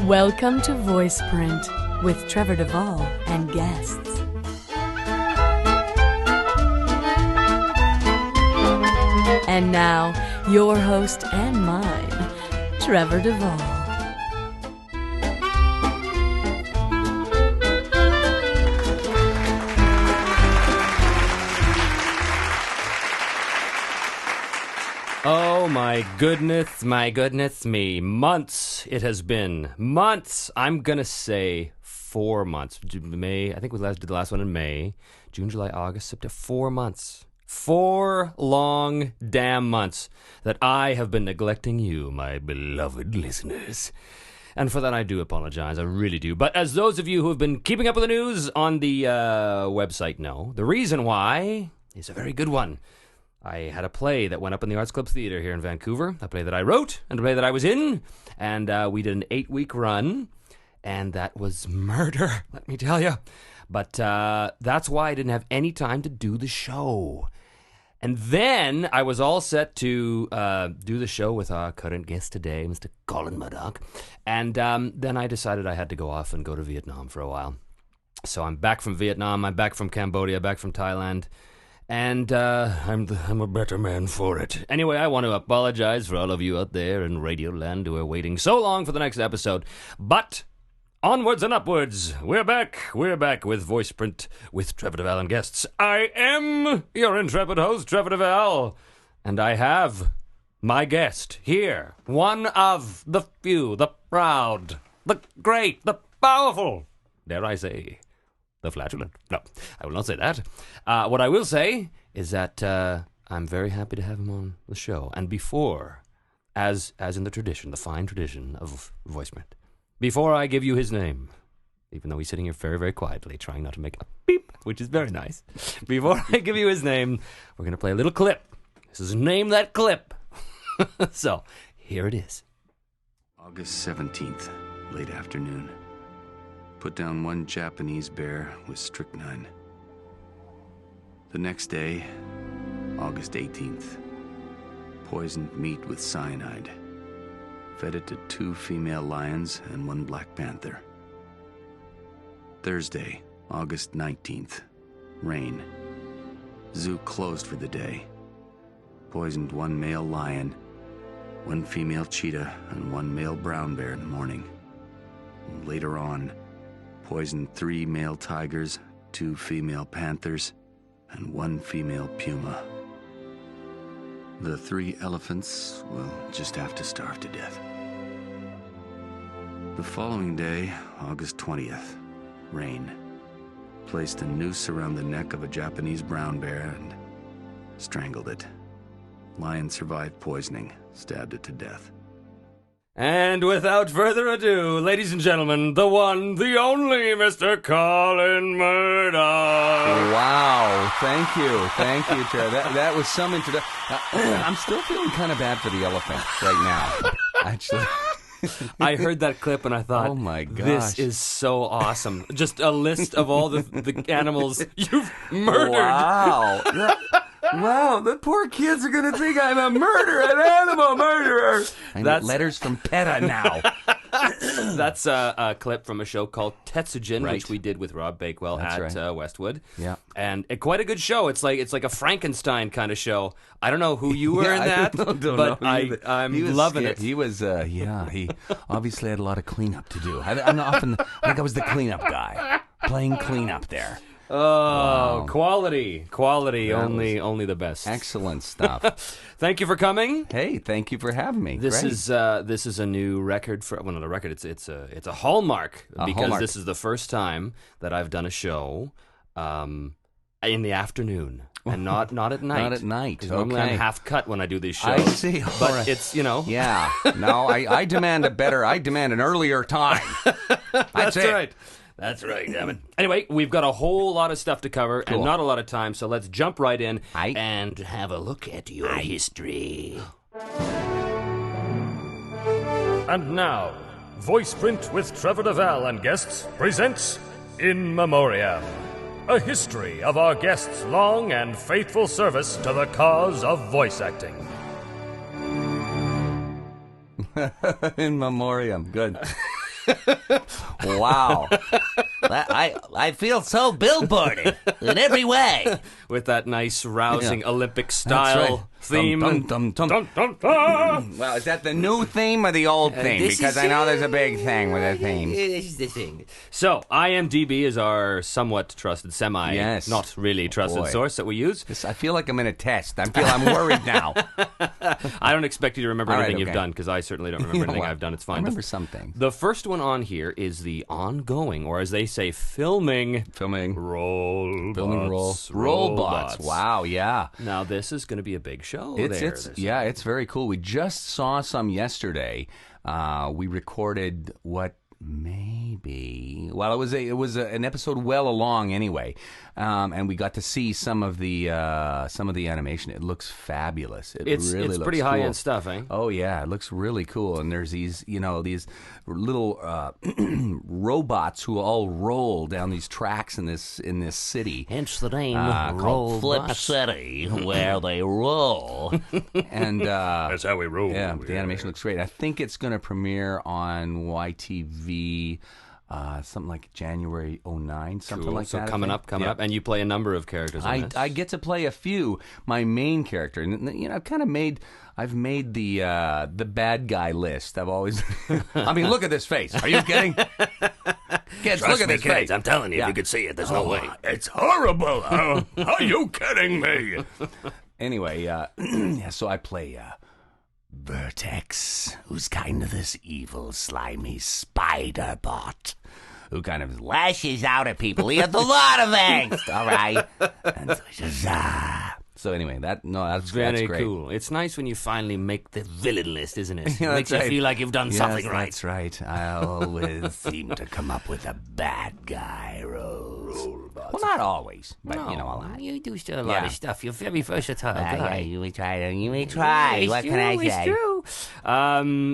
Welcome to Voiceprint with Trevor Devall and Guests. And now, your host and mine, Trevor Devall. Oh my goodness me. Months it has been. Months. I'm going to say 4 months. May, I think we did the last one in May. June, July, August, September. 4 months. 4 long damn months that I have been neglecting you, my beloved listeners. And for that I do apologize. I really do. But as those of you who have been keeping up with the news on the website know, the reason why is a very good one. I had a play that went up in the Arts Club Theatre here in Vancouver, a play that I wrote and a play that I was in, and we did an 8-week run, and that was murder, let me tell you. But that's why I didn't have any time to do the show. And then I was all set to do the show with our current guest today, Mr. Colin Murdock, and then I decided I had to go off and go to Vietnam for a while. So I'm back from Vietnam, I'm back from Cambodia, back from Thailand, and I'm a better man for it. Anyway, I want to apologize for all of you out there in Radio Land who are waiting so long for the next episode. But onwards and upwards, we're back with Voiceprint with Trevor Devall and Guests. I am your intrepid host, Trevor Devall, and I have my guest here, one of the few, the proud, the great, the powerful, dare I say, the flatulent. No, I will not say that. What I will say is that I'm very happy to have him on the show. And before, as in the tradition, the fine tradition of Voiceprint, before I give you his name, even though he's sitting here very, very quietly, trying not to make a beep, which is very nice, before I give you his name, we're going to play a little clip. This is Name That Clip. So, here it is. August 17th, late afternoon. Put down one Japanese bear with strychnine. The next day, August 18th, poisoned meat with cyanide. Fed it to 2 female lions and 1 black panther. Thursday, August 19th, rain. Zoo closed for the day. Poisoned 1 male lion, 1 female cheetah, and 1 male brown bear in the morning. And later on, poisoned 3 male tigers, 2 female panthers, and 1 female puma. The 3 elephants will just have to starve to death. The following day, August 20th, rain. Placed a noose around the neck of a Japanese brown bear and strangled it. Lion survived poisoning, stabbed it to death. And without further ado, ladies and gentlemen, the one, the only Mr. Colin Murdock. Wow, thank you, Trevor. That was some introduction. I'm still feeling kind of bad for the elephant right now, actually. I heard that clip and I thought, oh my gosh, this is so awesome. Just a list of all the animals you've murdered. Wow. Wow, the poor kids are going to think I'm a murderer, an animal murderer. That's letters from PETA now. That's a clip from a show called Tetsujin, right, which we did with Rob Bakewell at Westwood. Yeah, and quite a good show. It's like a Frankenstein kind of show. I don't know who you were in that, but I'm loving it. He was, he obviously had a lot of cleanup to do. I was the cleanup guy, playing cleanup there. Oh, wow. Quality, only the best. Excellent stuff. Thank you for coming. Hey, thank you for having me. This is a new record for, well, not a record. It's a hallmark, because this is the first time that I've done a show in the afternoon and not at night. Not at night. Okay. Normally I'm half cut when I do these shows. I see. But right, it's Yeah. No, I demand an earlier time. That's right. That's right, damn it. Anyway, we've got a whole lot of stuff to cover and not a lot of time, so let's jump right in and have a look at your history. And now, Voiceprint with Trevor Devall and Guests presents In Memoriam, a history of our guests' long and faithful service to the cause of voice acting. In memoriam. Good. Wow. I feel so billboarded in every way. With that nice, rousing Olympic style theme. Dum, dum, dum, dum. Well, is that the new theme or the old theme? Because I know there's a big thing with a theme. This is the thing. So, IMDb is our somewhat trusted, not really trusted source that we use. I feel like I'm in a test. I'm worried now. I don't expect you to remember anything you've done, because I certainly don't remember anything I've done. It's fine. I remember some things. The first one on here is the ongoing, or as they say, filming robots. Robots. Wow, yeah. Now, this is going to be a big show. It's very cool. We just saw some yesterday. We recorded what maybe. Well, it was an episode well along anyway, and we got to see some of the animation. It looks fabulous. It's pretty high end stuff, eh? Oh yeah, it looks really cool. And there's these little robots who all roll down these tracks in this city. Hence the name called Flip City, where they roll. And that's how we roll. Yeah, the animation looks great. I think it's going to premiere on YTV. Something like January 2009, something like that. So coming up, and you play a number of characters. I get to play a few. My main character, and I've made the bad guy list. I've always, I mean, look at this face. Are you kidding? Kids, look at this face. I'm telling you, if you could see it, there's no way. It's horrible. Are you kidding me? Anyway, so I play. Vertex, who's kind of this evil, slimy spider bot who kind of lashes out at people. He has a lot of angst, all right? And so anyway, that's very great. Cool. It's nice when you finally make the villain list, isn't it? It makes you feel like you've done something right. That's right. I always seem to come up with a bad guy role. Well, not always, but a lot. You do still a lot of stuff. You're very versatile guy. You may try. What can I say? It's true.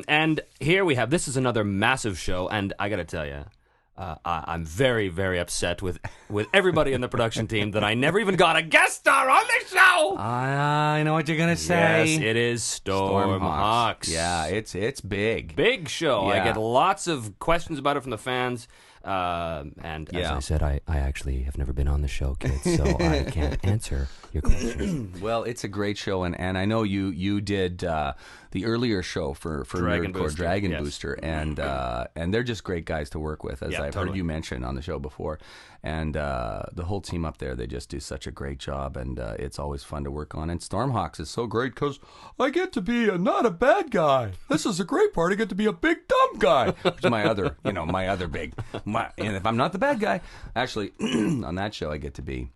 And here we have, this is another massive show, and I got to tell you, I'm very, very upset with everybody in the production team that I never even got a guest star on the show. I know what you're gonna say. Yes, it is Stormhawks. Yeah, it's big. Big show. Yeah. I get lots of questions about it from the fans. And as I said, I actually have never been on the show, kids, so I can't answer your question. Well, it's a great show, and I know you did the earlier show for Dragon Booster, and they're just great guys to work with, as I've heard you mention on the show before. And the whole team up there, they just do such a great job, and it's always fun to work on. And Stormhawks is so great because I get to be not a bad guy. This is a great part. I get to be a big dumb guy, which is my other big. And if I'm not the bad guy, actually, on that show, I get to be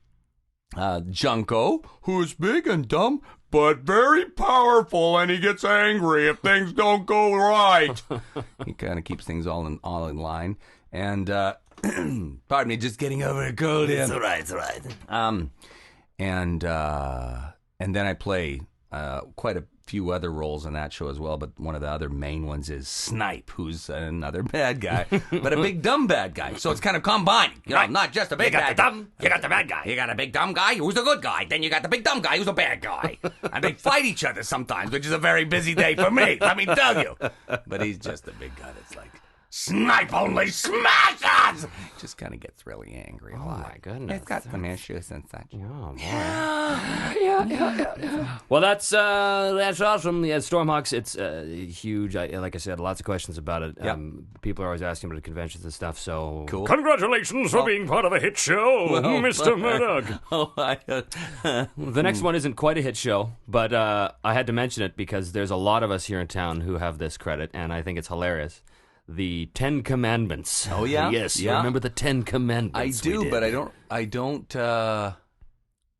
Junko, who's big and dumb, but very powerful, and he gets angry if things don't go right. He kind of keeps things all in line. And pardon me, just getting over a cold. It's all right. And then I play quite a few other roles in that show as well, but one of the other main ones is Snipe, who's another bad guy, but a big dumb bad guy. So it's kind of combining, not just a big bad guy. You got the bad guy. You got a big dumb guy who's the good guy. Then you got the big dumb guy who's a bad guy. And they fight each other sometimes, which is a very busy day for me, let me tell you. But he's just a big guy that's like, Snipe only smashes! Just kind of gets really angry a lot. Oh, my goodness. It's got some issues and such. Oh, boy. Yeah. Well, that's awesome. Yeah, Stormhawks, it's huge. Like I said, lots of questions about it. Yep. People are always asking about the conventions and stuff, so... Cool. Congratulations for being part of a hit show, Mr. Murdock. The next one isn't quite a hit show, but I had to mention it because there's a lot of us here in town who have this credit, and I think it's hilarious. The 10 Commandments. Oh, yeah? Yes, Yeah. Remember the 10 Commandments? I do, but I don't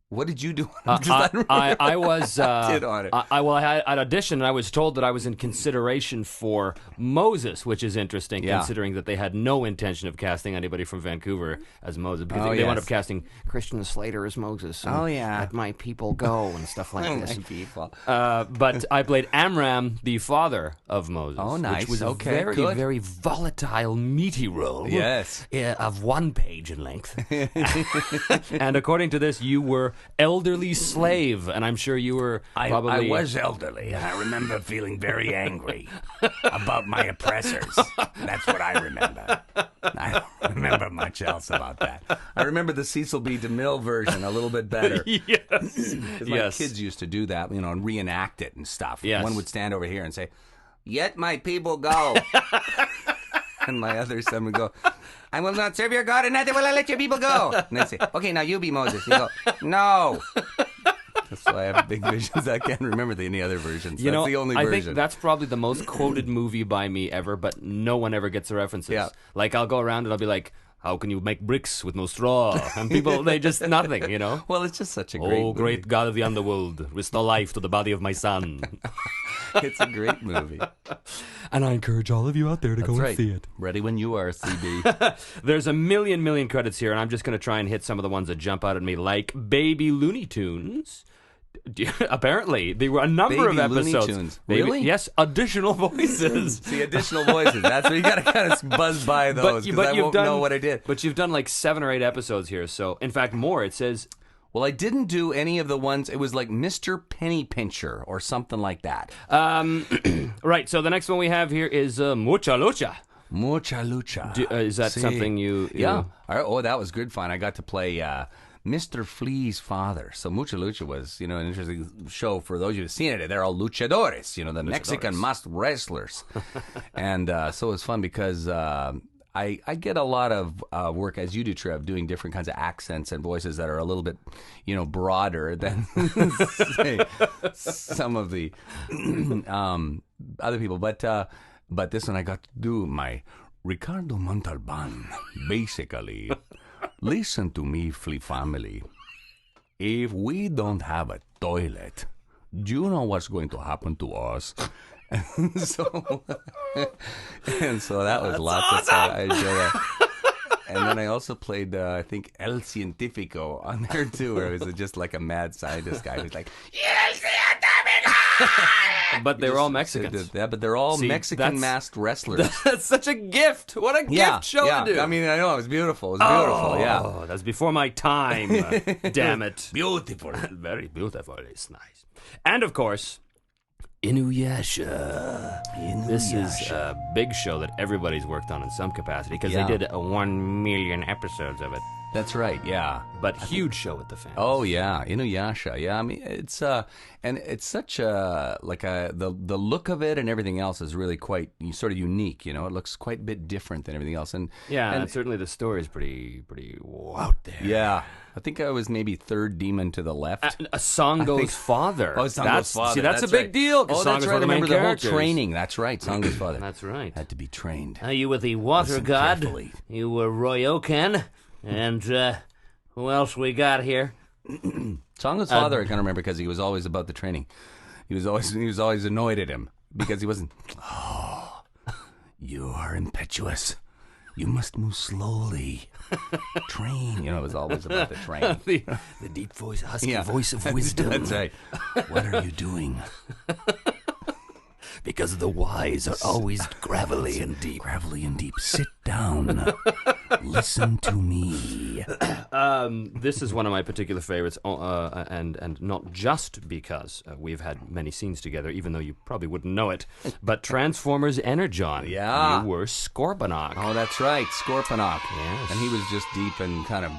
What did you do? I was did on it. I auditioned and I was told that I was in consideration for Moses, which is interesting considering that they had no intention of casting anybody from Vancouver as Moses because they wound up casting Christian Slater as Moses. And Let my people go and stuff like this. My people. But I played Amram, the father of Moses. Oh, nice. Which was a very, very volatile, meaty role. Yes. Of 1 page in length. And according to this, you were elderly slave, and I'm sure you were probably... I was elderly, and I remember feeling very angry about my oppressors. That's what I remember. I don't remember much else about that. I remember the Cecil B. DeMille version a little bit better. Yes. My kids used to do that, and reenact it and stuff. Yes. One would stand over here and say, "Yet my people go." And my other son would go, "I will not serve your God, and neither will I let your people go." And they'd say, "Okay, now you be Moses." He'd go, "No." That's why I have big visions. I can't remember any other versions. That's the only version. I think that's probably the most quoted movie by me ever, but no one ever gets the references. Yeah. Like, I'll go around and I'll be like, "How can you make bricks with no straw?" And people, they just nothing, Well, it's just such a great movie. Great God of the underworld, restore life to the body of my son. It's a great movie. And I encourage all of you out there to go and see it. Ready when you are, CB. There's a million credits here, and I'm just going to try and hit some of the ones that jump out at me, like Baby Looney Tunes. Apparently, there were a number of episodes. Looney Tunes. Really? Yes, additional voices. See, additional voices. That's where you got to kind of buzz by those, because I won't know what I did. But you've done like 7 or 8 episodes here, so in fact more. It says... Well, I didn't do any of the ones. It was like Mr. Penny Pincher or something like that. Right, so the next one we have here is Mucha Lucha. Mucha Lucha. Is that something you... Yeah. Oh, that was good fun. I got to play Mr. Flea's father. So Mucha Lucha was, an interesting show for those of you who've seen it. They're all luchadores, the Mexican masked wrestlers. And so it was fun because... I get a lot of work, as you do, Trev, doing different kinds of accents and voices that are a little bit, broader than, say, some of the other people. But this one I got to do my Ricardo Montalban. Basically, listen to me, Flea family. If we don't have a toilet, do you know what's going to happen to us? And so that was lots of fun. I enjoyed that. And then I also played, I think, El Científico on there, too, where it was just like a mad scientist guy who's like, El Científico! But they were all Mexicans. Yeah, but they're all Mexican masked wrestlers. That's such a gift. What a gift show to do. I mean, I know, it was beautiful. It was beautiful, yeah. Oh, that's before my time. Damn it. Beautiful. Very beautiful. It's nice. And, of course... Inuyasha. This is a big show that everybody's worked on in some capacity because they did 1 million episodes of it. That's right, yeah. But huge show with the fans. Oh yeah, Inuyasha. Yeah, I mean it's and it's such a the look of it and everything else is really quite sort of unique. It looks quite a bit different than everything else. And certainly the story is pretty out there. Yeah. I think I was maybe third demon to the left. Songo's father. Oh, Songo's father. See, that's a big deal. Oh, that's right. I remember the whole training. That's right, Songo's father. That's right. Had to be trained. Are you with the water god? Carefully. You were Royoken. And who else we got here? Songo's father, I can't remember because he was always about the training. He was always annoyed at him because he wasn't. Oh, you are impetuous. You must move slowly. Train. It was always about the train. the deep voice, husky voice of wisdom. That's right. What are you doing? Because the whys are always gravelly and deep. Gravelly and deep. Sit down. Listen to me. This is one of my particular favorites, and not just because we've had many scenes together, even though you probably wouldn't know it, but Transformers Energon. Yeah. You were Scorponok. Oh, that's right, Scorponok. Yes. And he was just deep and kind of...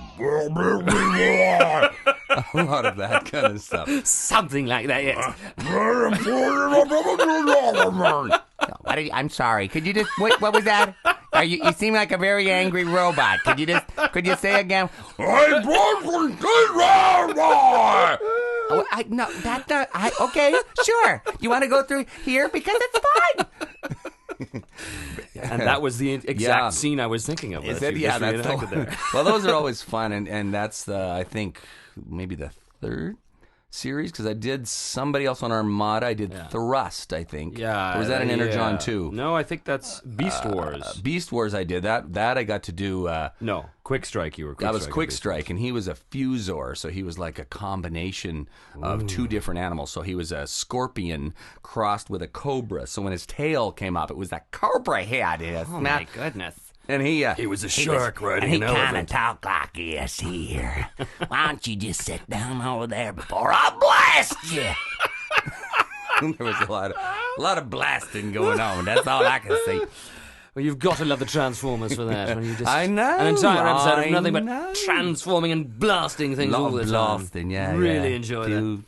a lot of that kind of stuff. Something like that, yes. I'm sorry. Could you just... What was that? You seem like a very angry robot. Could you say again? Okay, sure. You want to go through here? Because it's fine. And that was the exact scene I was thinking of. Is it? Yeah, that's there. Well, those are always fun, and that's I think maybe the third series because I did somebody else on Armada. I did Thrust, I think. Yeah. Or was that an Energon too? No, I think that's Beast Wars. Beast Wars I did. That I got to do. No, Quick Strike. You were Quick Strike. I was Quick Strike, and he was a Fusor, so he was like a combination of two different animals. So he was a scorpion crossed with a cobra. So when his tail came up, it was that cobra head. Oh, my goodness. And he was a shark riding an elephant. He kind elephant. of talked like this here. Why don't you just sit down over there before I blast you? there was a lot of blasting going on. That's all I can see. Well, you've got to love the Transformers for that. When you just, I know. An entire episode of nothing know. but transforming and blasting things all the time. Blasting, yeah. Really enjoy that.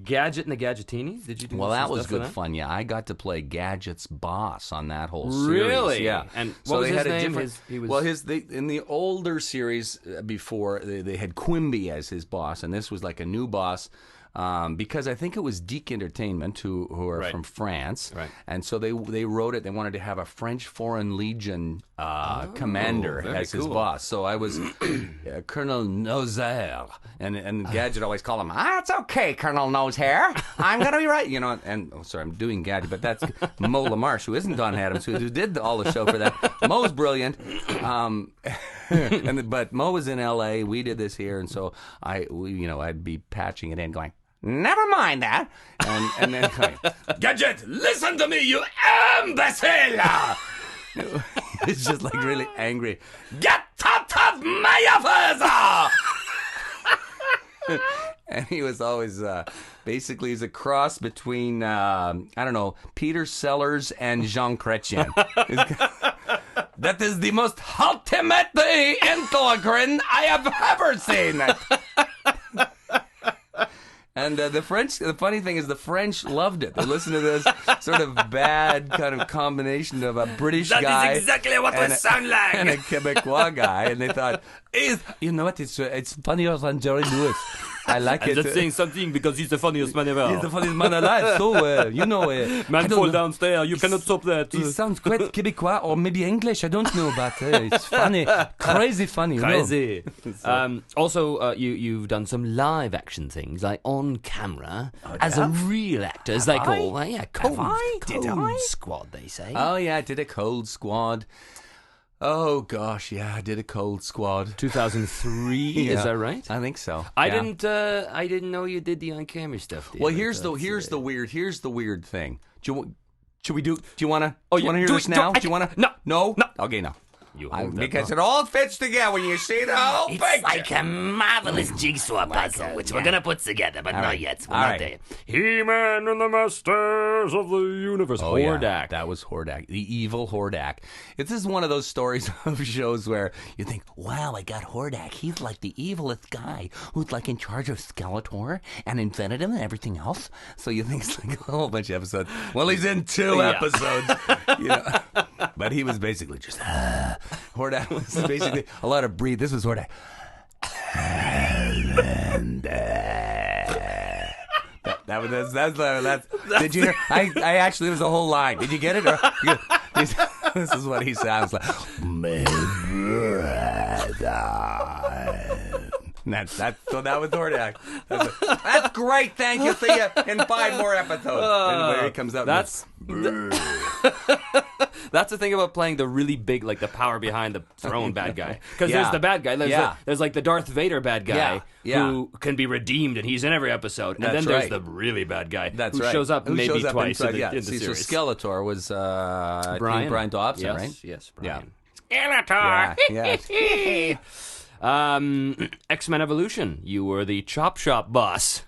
Gadget and the Gadgetinis? Did you do Well, that was good that? fun. Yeah, I got to play Gadget's boss on that whole series. Really? Yeah. And so what was they his had name? A different, in the older series before they had Quimby as his boss, and this was like a new boss. Because I think it was Deke Entertainment who are from France, and so they wrote it. They wanted to have a French Foreign Legion commander as his boss. So I was Colonel Nosehair, and Gadget always called him. It's okay, Colonel Nosehair. I'm gonna be right, And sorry, I'm doing Gadget, but that's Mo LaMarche, who isn't Don Adams, who did all the show for that. Mo's brilliant. But Mo was in L.A. We did this here, and so I'd be patching it in, going, never mind that. And then going, Gadget, listen to me, you imbecile! It's just like really angry. Get out of my office! And he was always, basically, he's a cross between, Peter Sellers and Jean Chrétien. That is the most ultimately intelligent I have ever seen. And the funny thing is the French loved it. They listened to this sort of bad kind of combination of a British guy. That is exactly what we sound like. And a Quebecois guy. And they thought, you know what, it's funnier than Jerry Lewis. I like it. I'm just saying something because he's the funniest man ever. He's the funniest man alive. So, man fall downstairs. You cannot stop that. He sounds quite Quebecois or maybe English. I don't know, but it's funny. Crazy funny. Crazy. Also, you've done some live action things, like on camera, as a real actor, as they call. Cold Squad, they say. Oh, yeah, I did a Cold Squad. Oh gosh, yeah, I did a Cold Squad. 2003, is that right? I think so. I didn't know you did the on-camera stuff. Well, here's the weird thing. Do you want to hear this now? Do you want to? No. Okay, no. Because it all fits together when you see the whole picture. It's like a marvelous jigsaw puzzle, which we're going to put together, but not yet. We're not there. He-Man and the Masters of the Universe. Oh, Hordak. Yeah, that was Hordak, the evil Hordak. This is one of those stories of shows where you think, wow, I got Hordak. He's like the evilest guy who's like in charge of Skeletor and invented him and everything else. So you think it's like a whole bunch of episodes. Well, he's in 2 episodes. But he was basically just... Hordak was basically a lot of breathe. This was Hordak. That's did you hear? I actually, it was a whole line. Did you get it? This is what he sounds like. My brother. So that was Hordak. That's great. Thank you. See you in 5 more episodes. And he comes out. That's the thing about playing the really big, like the power behind the throne bad guy. Because there's the bad guy. There's like the Darth Vader bad guy who can be redeemed, and he's in every episode. And then there's the really bad guy who shows up maybe twice in the series. So Skeletor was Brian Dobson, right? Yes, Brian. Skeletor. Yeah. X-Men Evolution. You were the Chop Shop boss.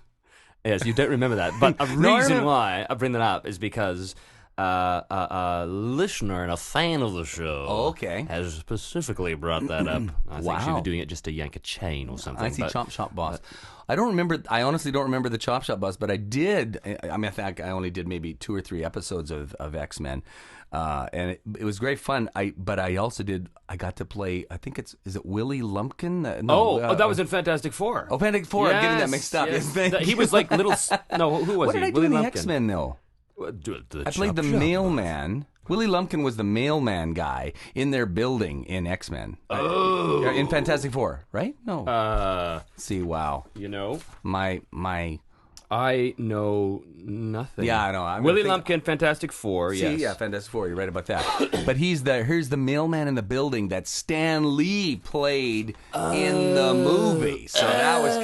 Yes, you don't remember that. But a reason why I bring that up is because a listener and a fan of the show has specifically brought that up. I think she was doing it just to yank a chain or something. I see Chop Shop boss. I don't remember. I honestly don't remember the Chop Shop boss, but I did. I mean, I think I only did maybe 2 or 3 episodes of X-Men. And it was great fun. But I also did. I got to play. I think is it Willie Lumpkin? That was in Fantastic Four. Oh, Fantastic Four. I'm getting that mixed up. Yes. He was like little. No, who was what he? What did I do in the X-Men though? I played the mailman. Willie Lumpkin was the mailman guy in their building in X-Men. Oh. In Fantastic Four, right? No. See, wow. You know? My... I know nothing. Yeah, I know. Willie Lumpkin, Fantastic Four, yes. Yeah, Fantastic Four, you're right about that. But here's the mailman in the building that Stan Lee played in the movie. So that was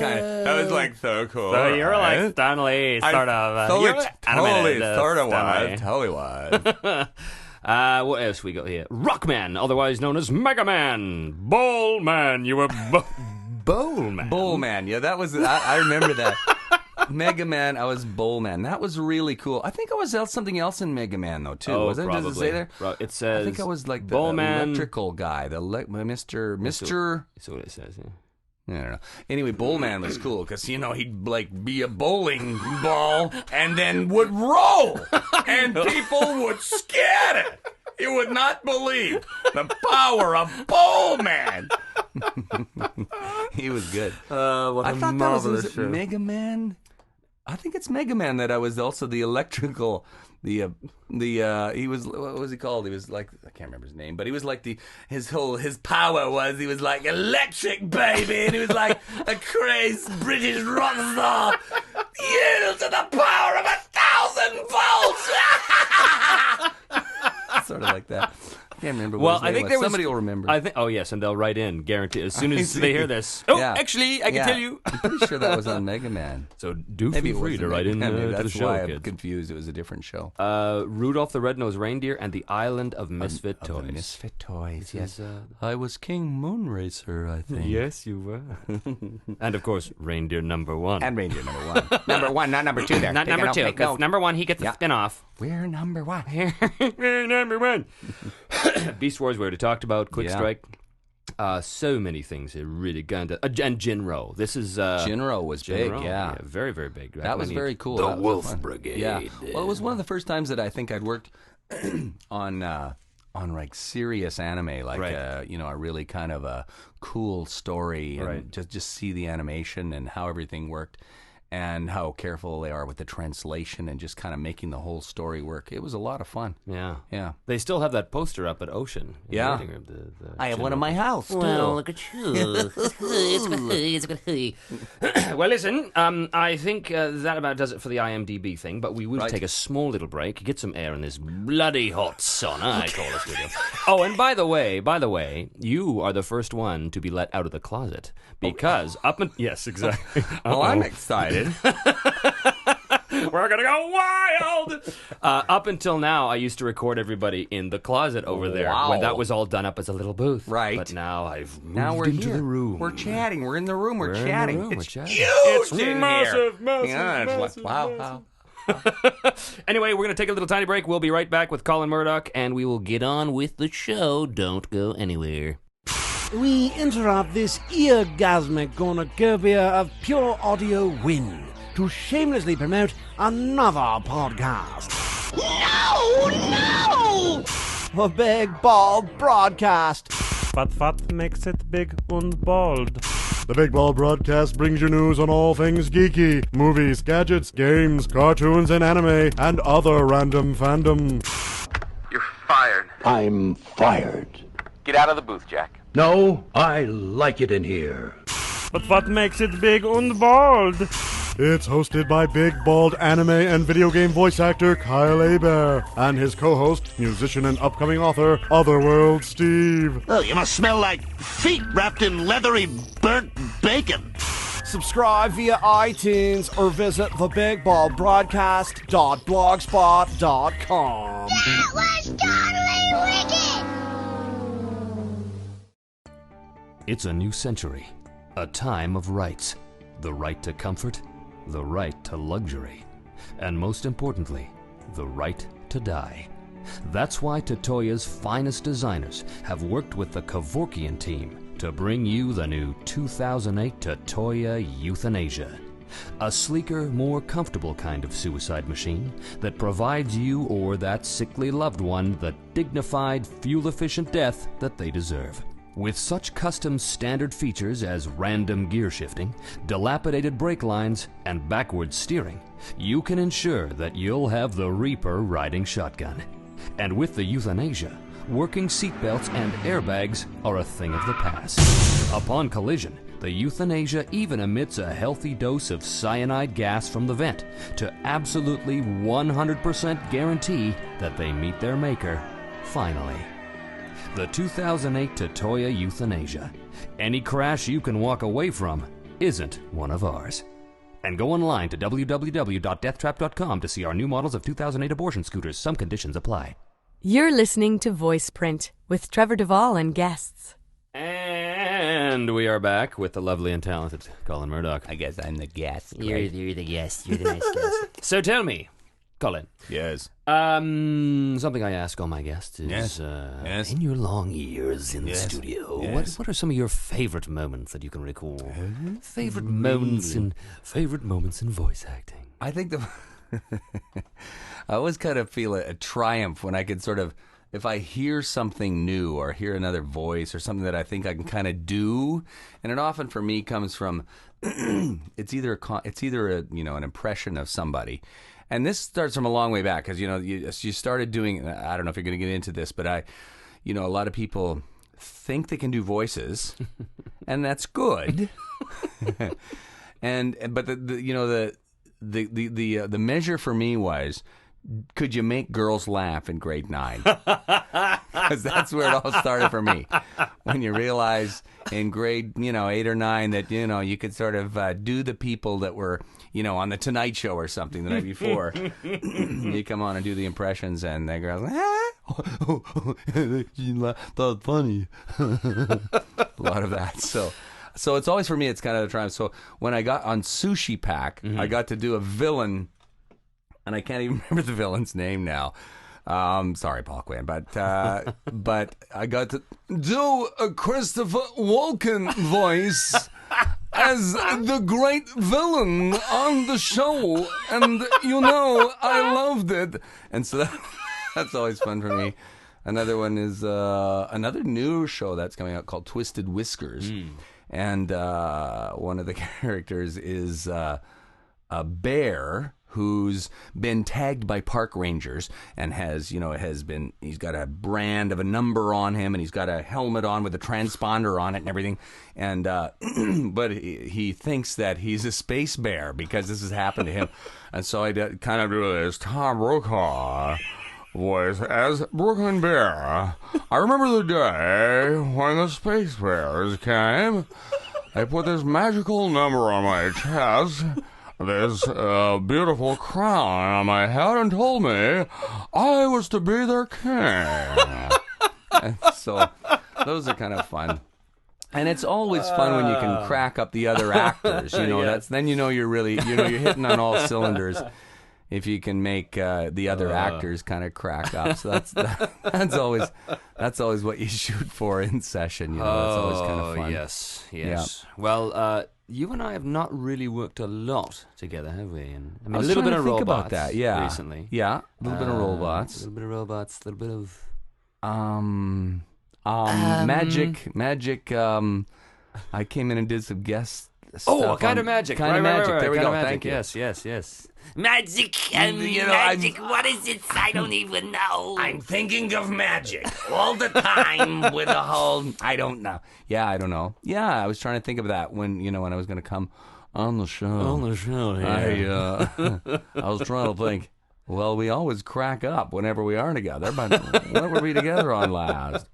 like so cool. So you're like Stan Lee, sort of. Totally was. What else we got here? Rockman, otherwise known as Mega Man. Ballman, you were Bowlman. Bowlman, yeah, that was, I remember that. Mega Man, I was Bowlman. That was really cool. I think I was something else in Mega Man, though, too. Wasn't it? Does it say there? It says... I think I was like the Bowlman. electrical guy. The Mr. That's what it says, yeah. I don't know. Anyway, Bowlman was cool because, he'd like be a bowling ball and then would roll. And people would scatter. You would not believe the power of Bowlman. He was good. I thought that was Mega Man. I think it's Mega Man that I was also the electrical. He was, what was he called? He was like, I can't remember his name, but he was like his power was, he was like electric baby, and he was like a crazy British rock star. Yield to the power of 1,000 volts. Sort of like that. I can't remember what his name was. Somebody will remember. I think. Oh yes, and they'll write in, guarantee, as soon as they hear this. Oh, yeah. Actually, I can tell you. I'm pretty sure that was on Mega Man. So feel free to write in to the show, why kids. I'm confused. It was a different show. Rudolph the Red-Nosed Reindeer and the Island of Misfit Toys. Misfit Toys. Yes. I was King Moonracer, I think. Yes, you were. And of course, Reindeer number 1. And Reindeer number 1. Number 1, not number 2. There. Not number 2. Because number 1, he gets a spin-off. We're number 1. We're number 1. Beast Wars we already talked about. Quick Strike. So many things here really kind of. And Jinro. This is Jinro was big. Yeah, very very big. That was very cool. The Wolf Brigade. Yeah. Well, it was one of the first times that I think I'd worked on like serious anime, like a really kind of a cool story, and just see the animation and how everything worked. And how careful they are with the translation and just kind of making the whole story work. It was a lot of fun. Yeah. Yeah. They still have that poster up at Ocean. Yeah. The I have one in my house, too. Well, look at you. Well, listen, I think that about does it for the IMDb thing, but we will take a small little break, get some air in this bloody hot sauna, I call it studio. Oh, and by the way, you are the first one to be let out of the closet, because yes, exactly. Well, I'm excited. We're gonna go wild. Up until now, I used to record everybody in the closet over there when that was all done up as a little booth. Right. But now I've moved into the room. We're chatting. We're in the room. We're chatting. It's huge. It's in massive, here. massive, Yeah, massive. Wow. Anyway, we're going to take a little tiny break. We'll be right back with Colin Murdock, and we will get on with the show. Don't go anywhere. We interrupt this eargasmic cornucopia of pure audio wind to shamelessly promote another podcast. No! The Big Bald Broadcast. But what makes it big and bald? The Big Bald Broadcast brings you news on all things geeky, movies, gadgets, games, cartoons, and anime, and other random fandom. You're fired. I'm fired. Get out of the booth, Jack. No, I like it in here. But what makes it big and bald? It's hosted by Big Bald anime and video game voice actor Kyle Hebert and his co-host, musician and upcoming author, Otherworld Steve. Oh, you must smell like feet wrapped in leathery burnt bacon. Subscribe via iTunes or visit thebigbaldbroadcast.blogspot.com. That was totally wicked! It's a new century, a time of rights. The right to comfort, the right to luxury, and most importantly, the right to die. That's why Totoya's finest designers have worked with the Kevorkian team to bring you the new 2008 Totoya Euthanasia. A sleeker, more comfortable kind of suicide machine that provides you or that sickly loved one the dignified, fuel-efficient death that they deserve. With such custom standard features as random gear shifting, dilapidated brake lines, and backward steering, you can ensure that you'll have the Reaper riding shotgun. And with the euthanasia, working seatbelts and airbags are a thing of the past. Upon collision, the euthanasia even emits a healthy dose of cyanide gas from the vent to absolutely 100% guarantee that they meet their maker, finally. The 2008 Toyota Euthanasia. Any crash you can walk away from isn't one of ours. And go online to www.deathtrap.com to see our new models of 2008 abortion scooters. Some conditions apply. You're listening to Voiceprint with Trevor Devall and Guests. And we are back with the lovely and talented Colin Murdock. I guess I'm the guest. You're the guest. You're the nice guest. So tell me, Colin. Yes. Something I ask all my guests is, Yes. in your long years in the studio, what are some of your favorite moments that you can recall? Favorite moments in voice acting. I think I always kind of feel a triumph when I can sort of, if I hear something new or hear another voice or something that I think I can kind of do, and it often for me comes from it's either an impression of somebody, and this starts from a long way back because you started doing. I don't know if you're going to get into this, but a lot of people think they can do voices, and that's good, but the measure for me was, could you make girls laugh in grade 9? Because that's where it all started for me. When you realize in grade 8 or 9 that you could sort of do the people that were on the Tonight Show or something the night before. You come on and do the impressions, and the girls, that's funny. A lot of that. So it's always for me. It's kind of a triumph. So when I got on Sushi Pack, I got to do a villain. And I can't even remember the villain's name now. Sorry, Paul Quinn, but I got to do a Christopher Walken voice as the great villain on the show, and I loved it. And so that's always fun for me. Another one is another new show that's coming out called Twisted Whiskers, and one of the characters is a bear who's been tagged by park rangers and he's got a brand of a number on him, and he's got a helmet on with a transponder on it and everything, and but he thinks that he's a space bear because this has happened to him. And so I kind of do this Tom Brokaw voice as Brooklyn Bear. I remember the day when the space bears came. They put this magical number on my chest, this beautiful crown on my head, and told me I was to be their king. And so those are kind of fun. And it's always fun when you can crack up the other actors. Then you're really you're hitting on all cylinders if you can make the other actors kind of crack up. So that's always what you shoot for in session. That's always kind of fun. Yes. Yeah. Well, you and I have not really worked a lot together, have we? And a little bit of robots about that, recently. Yeah, a little bit of robots. A little bit of robots, a little bit of... Magic. I came in and did some guest stuff. Oh, Kind of Magic. Kind of Magic. Right. There we Kind go. of Thank you. Yes. Magic, magic, what is it? I don't even know. I'm thinking of magic all the time with a whole... I don't know. Yeah, I don't know. Yeah, I was trying to think of that when I was going to come on the show. Yeah. I was trying to think, well, we always crack up whenever we are together, but what were we together on last?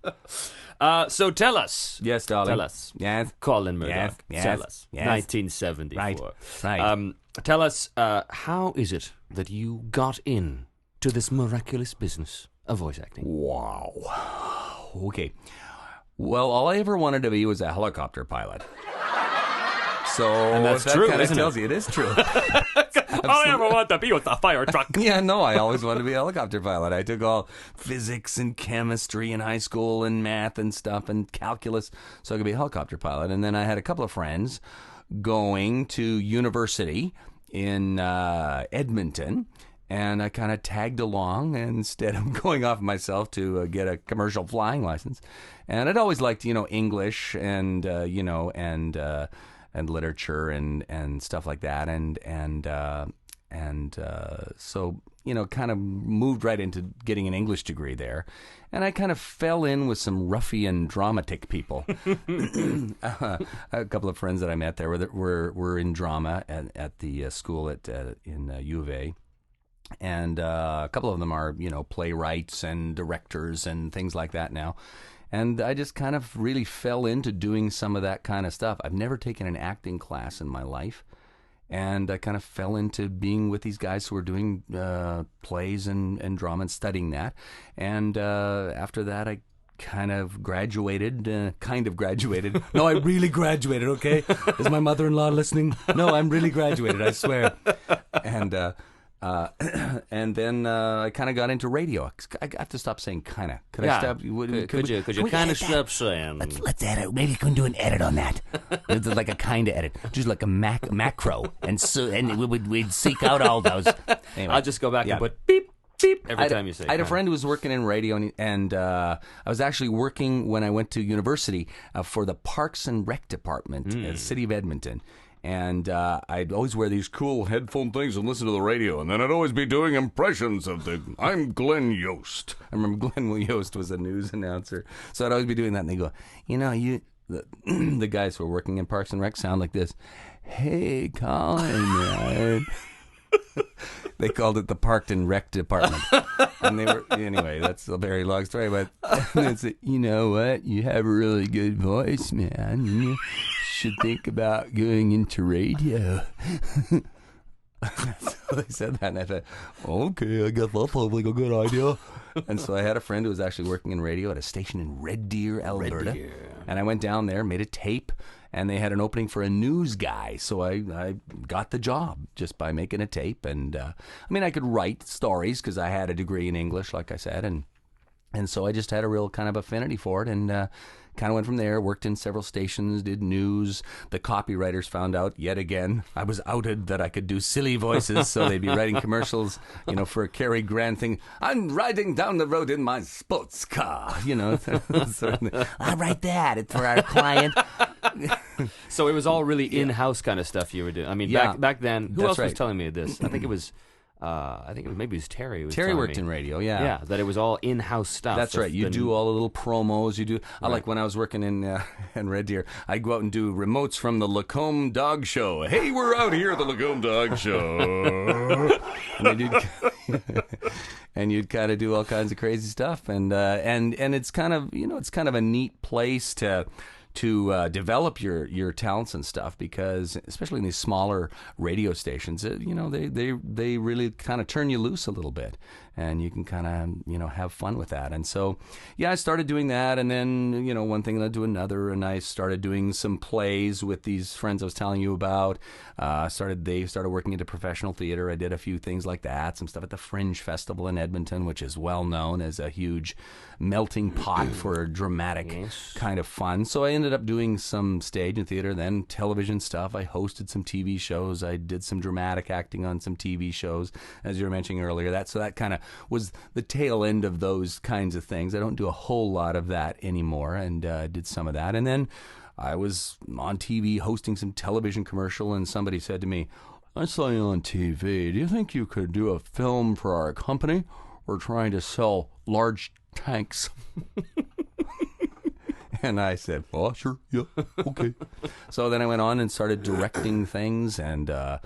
So tell us. Yes, darling. Tell us. Yes. Colin Murdock. Yes. Tell us. Yes. 1974. Right. Tell us, how is it that you got in to this miraculous business of voice acting? Wow. Okay. Well, all I ever wanted to be was a helicopter pilot. So and that's that true, kind of isn't tells it? you it is true. All I ever wanted to be was a fire truck. Yeah, no, I always wanted to be a helicopter pilot. I took all physics and chemistry in high school and math and stuff and calculus so I could be a helicopter pilot. And then I had a couple of friends going to university in Edmonton, and I kind of tagged along instead of going off myself to get a commercial flying license. And I'd always liked, English and literature and stuff like that. So kind of moved right into getting an English degree there. And I kind of fell in with some ruffian dramatic people. A couple of friends that I met there were in drama at the school in U of A. And a couple of them are, playwrights and directors and things like that now. And I just kind of really fell into doing some of that kind of stuff. I've never taken an acting class in my life. And I kind of fell into being with these guys who were doing plays and drama and studying that. And after that, I kind of graduated. No, I really graduated, okay? Is my mother-in-law listening? No, I'm really graduated, I swear. And then I kind of got into radio. I have to stop saying kind of. Could I stop? Could you kind of stop saying? Let's edit. Maybe you can do an edit on that. It's like a kind of edit, just like a macro, and we'd seek out all those. Anyway, I'll just go back and put beep beep every time you say. I had a friend who was working in radio, and I was actually working when I went to university for the Parks and Rec Department at the City of Edmonton. And I'd always wear these cool headphone things and listen to the radio. And then I'd always be doing impressions of I'm Glenn Yost. I remember Glenn Yost was a news announcer. So I'd always be doing that. And they go, the guys who are working in Parks and Rec sound like this. Hey, Colin, man. They called it the Park and Rec Department. And they were, anyway, that's a very long story. But they said, you know what? You have a really good voice, man. You should think about going into radio. So they said that, and I thought, okay, I guess that sounds like a good idea. And so I had a friend who was actually working in radio at a station in Red Deer, Alberta. And I went down there, made a tape, and they had an opening for a news guy. So I got the job just by making a tape. And I could write stories because I had a degree in English, like I said, and so I just had a real kind of affinity for it, and kind of went from there, worked in several stations, did news. The copywriters found out yet again. I was outed that I could do silly voices, so they'd be writing commercials, for a Cary Grant thing. I'm riding down the road in my sports car, I'll write that. It's for our client. So it was all really in-house kind of stuff you were doing. I mean, back then, who else was telling me this? I think it was... maybe it was Terry. Terry worked in radio, yeah. Yeah, that it was all in-house stuff. That's right. You do all the little promos. You do. Right. Like when I was working in Red Deer, I'd go out and do remotes from the Lacombe Dog Show. Hey, we're out here at the Lacombe Dog Show. And you'd kind of do all kinds of crazy stuff, and it's kind of a neat place to develop your talents and stuff, because especially in these smaller radio stations, they really kind of turn you loose a little bit, and you can kind of have fun with that. And so I started doing that, and then one thing led to another, and I started doing some plays with these friends I was telling you about. They started working into professional theater. I did a few things like that, some stuff at the Fringe Festival in Edmonton, which is well known as a huge melting pot for dramatic kind of fun. So I ended up doing some stage and theater, then television stuff. I hosted some TV shows. I did some dramatic acting on some TV shows, as you were mentioning earlier. That kind of was the tail end of those kinds of things. I don't do a whole lot of that anymore, and did some of that. And then I was on TV hosting some television commercial, and somebody said to me, I saw you on TV. Do you think you could do a film for our company? We're trying to sell large tanks. And I said, oh, sure, yeah, okay. So then I went on and started directing things, and I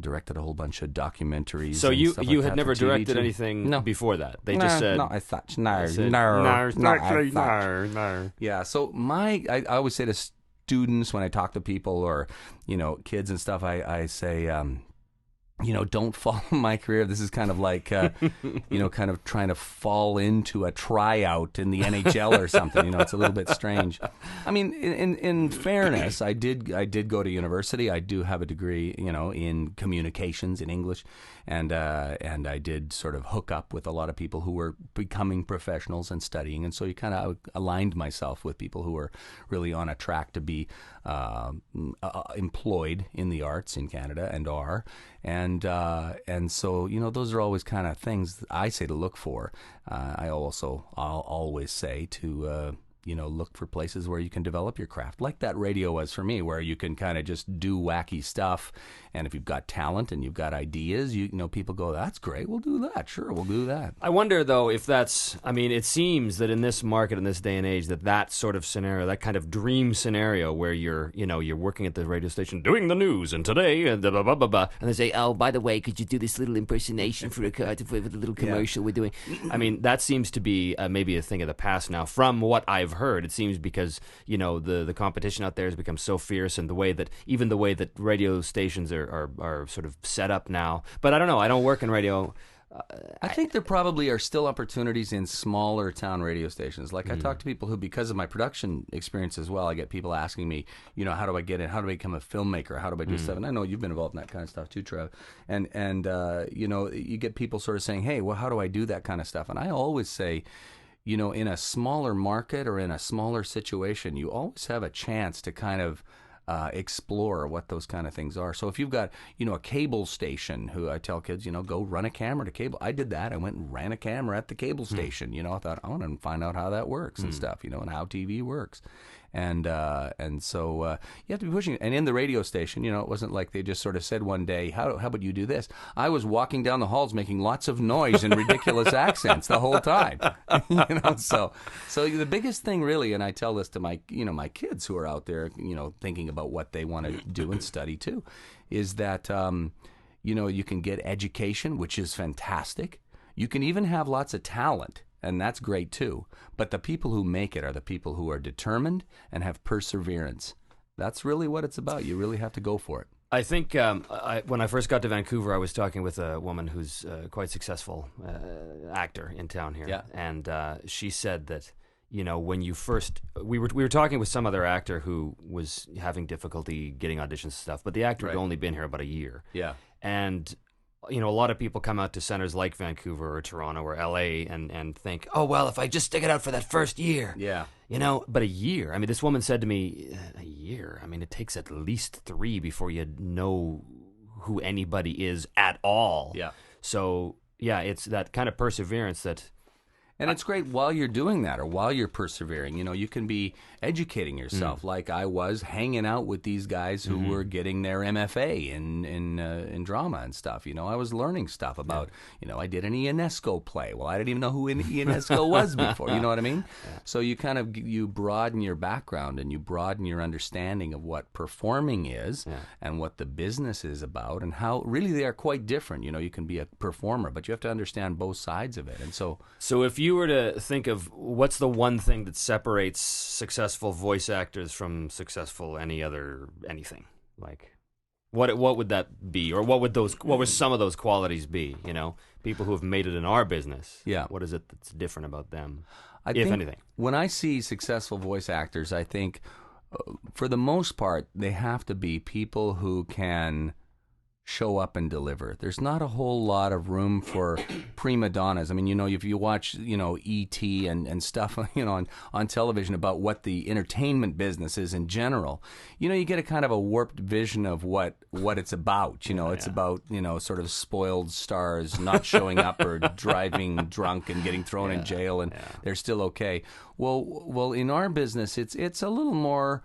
directed a whole bunch of documentaries. So you had never directed anything before that? They just said... No, I thought, no. Yeah, so I always say to students when I talk to people or, kids and stuff, I say... don't follow my career. This is kind of like, kind of trying to fall into a tryout in the NHL or something. It's a little bit strange. I mean, in fairness, I did go to university. I do have a degree, in communications in English, and I did sort of hook up with a lot of people who were becoming professionals and studying, and so you kind of aligned myself with people who were really on a track to be employed in the arts in Canada and are. And so, those are always kind of things I say to look for. I'll always say to look for places where you can develop your craft, like that radio was for me, where you can kind of just do wacky stuff. And if you've got talent and you've got ideas, people go, that's great, we'll do that. Sure, we'll do that. I wonder, though, if that's, it seems that in this market, in this day and age, that sort of scenario, that kind of dream scenario where you're working at the radio station doing the news, and today, and blah, blah, blah, blah, and they say, oh, by the way, could you do this little impersonation for a little commercial we're doing? That seems to be maybe a thing of the past now, from what I've heard. It seems because, the competition out there has become so fierce, and the way that radio stations are sort of set up now. But I don't know. I don't work in radio. I think there probably are still opportunities in smaller town radio stations. Like I talk to people who, because of my production experience as well, I get people asking me, how do I get in? How do I become a filmmaker? How do I do stuff? And I know you've been involved in that kind of stuff too, Trev. And you get people sort of saying, hey, well, how do I do that kind of stuff? And I always say, in a smaller market or in a smaller situation, you always have a chance to kind of explore what those kind of things are. So if you've got, a cable station, who I tell kids, go run a camera to cable. I did that. I went and ran a camera at the cable station. I thought, I want to find out how that works and stuff, and how TV works. And so you have to be pushing it. And in the radio station, it wasn't like they just sort of said one day, how about you do this? I was walking down the halls making lots of noise in ridiculous accents the whole time. So the biggest thing really, and I tell this to my kids who are out there, thinking about what they want to do and study too, is that, you can get education, which is fantastic. You can even have lots of talent. And that's great too. But the people who make it are the people who are determined and have perseverance. That's really what it's about. You really have to go for it. I think when I first got to Vancouver, I was talking with a woman who's quite successful actor in town here. Yeah. And she said that, when you first... We were talking with some other actor who was having difficulty getting auditions and stuff, but the actor had only been here about a year. Yeah. And... a lot of people come out to centers like Vancouver or Toronto or LA and think, oh, well, if I just stick it out for that first year. Yeah. But a year. This woman said to me, a year? It takes at least 3 before you know who anybody is at all. Yeah. So, yeah, it's that kind of perseverance that... And it's great while you're doing that or while you're persevering. You can be educating yourself, like I was hanging out with these guys who were getting their MFA in drama and stuff. I was learning stuff about, I did an Ionesco play. Well, I didn't even know who Ionesco was before. You know what I mean? Yeah. So you kind of you broaden your background and you broaden your understanding of what performing is and what the business is about and how really they are quite different. You can be a performer, but you have to understand both sides of it. And so if you were to think of what's the one thing that separates successful voice actors from successful anything, like what would that be, or what would some of those qualities be? People who have made it in our business. Yeah. What is it that's different about them, if anything? When I see successful voice actors, I think for the most part they have to be people who can show up and deliver. There's not a whole lot of room for prima donnas. If you watch, E.T. and stuff, on television about what the entertainment business is in general, you get a kind of a warped vision of what it's about. It's about, sort of spoiled stars not showing up or driving drunk and getting thrown in jail and they're still okay. Well, in our business, it's a little more...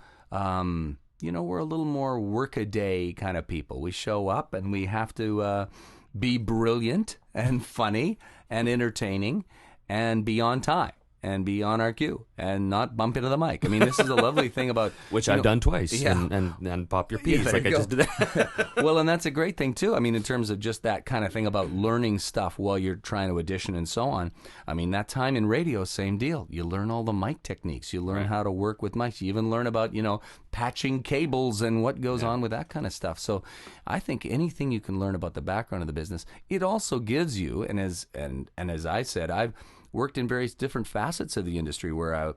we're a little more work-a-day kind of people. We show up and we have to be brilliant and funny and entertaining and be on time and be on our cue and not bump into the mic. This is a lovely thing about... Which I've done twice and pop your piece like I just did that. Well, and that's a great thing too. In terms of just that kind of thing about learning stuff while you're trying to audition and so on. That time in radio, same deal. You learn all the mic techniques. You learn how to work with mics. You even learn about, patching cables and what goes on with that kind of stuff. So I think anything you can learn about the background of the business, it also gives you, and as I said, I've worked in various different facets of the industry where I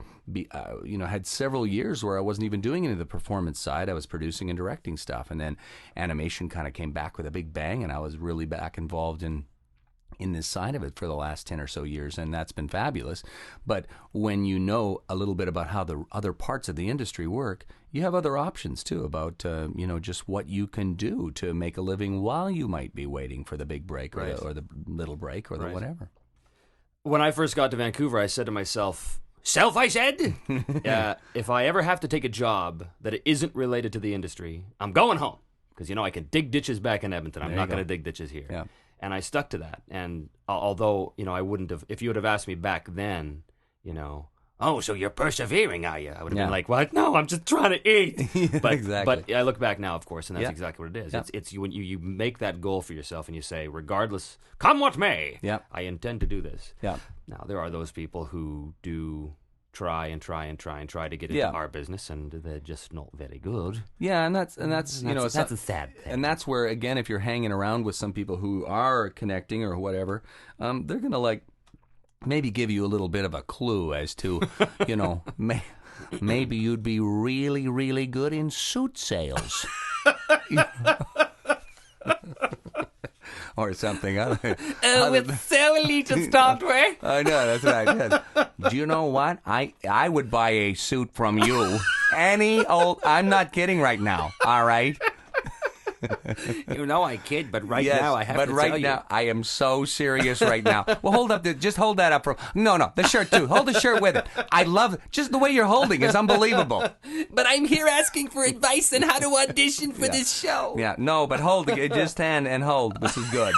had several years where I wasn't even doing any of the performance side. I was producing and directing stuff. And then animation kind of came back with a big bang, and I was really back involved in this side of it for the last 10 or so years, and that's been fabulous. But when you know a little bit about how the other parts of the industry work, you have other options too about just what you can do to make a living while you might be waiting for the big break or the little break or the whatever. When I first got to Vancouver, I said to myself, Self, I said. If I ever have to take a job that isn't related to the industry, I'm going home. Because, I can dig ditches back in Edmonton. I'm not going to dig ditches here. Yeah. And I stuck to that. And although, I wouldn't have, if you would have asked me back then, oh, so you're persevering, are you? I would have been like, what? No, I'm just trying to eat. But, exactly. But I look back now, of course, and that's exactly what it is. It's when you make that goal for yourself and you say, regardless, come what may, I intend to do this. Yeah. Now, there are those people who do try to get into our business, and they're just not very good. Yeah, and that's that's a sad thing. And that's where, again, if you're hanging around with some people who are connecting or whatever, they're gonna maybe give you a little bit of a clue as to, maybe you'd be really, really good in suit sales. Or something. It's so easy to start with. I know, that's what I did. Do you know what? I would buy a suit from you. I'm not kidding right now, all right? I kid, but now I have to tell you. But right now, I am so serious right now. Well, hold up. Just hold that up. No, the shirt too. Hold the shirt with it. I love it. Just the way you're holding is unbelievable. But I'm here asking for advice on how to audition for this show. Yeah, no, but hold. Just stand and hold. This is good.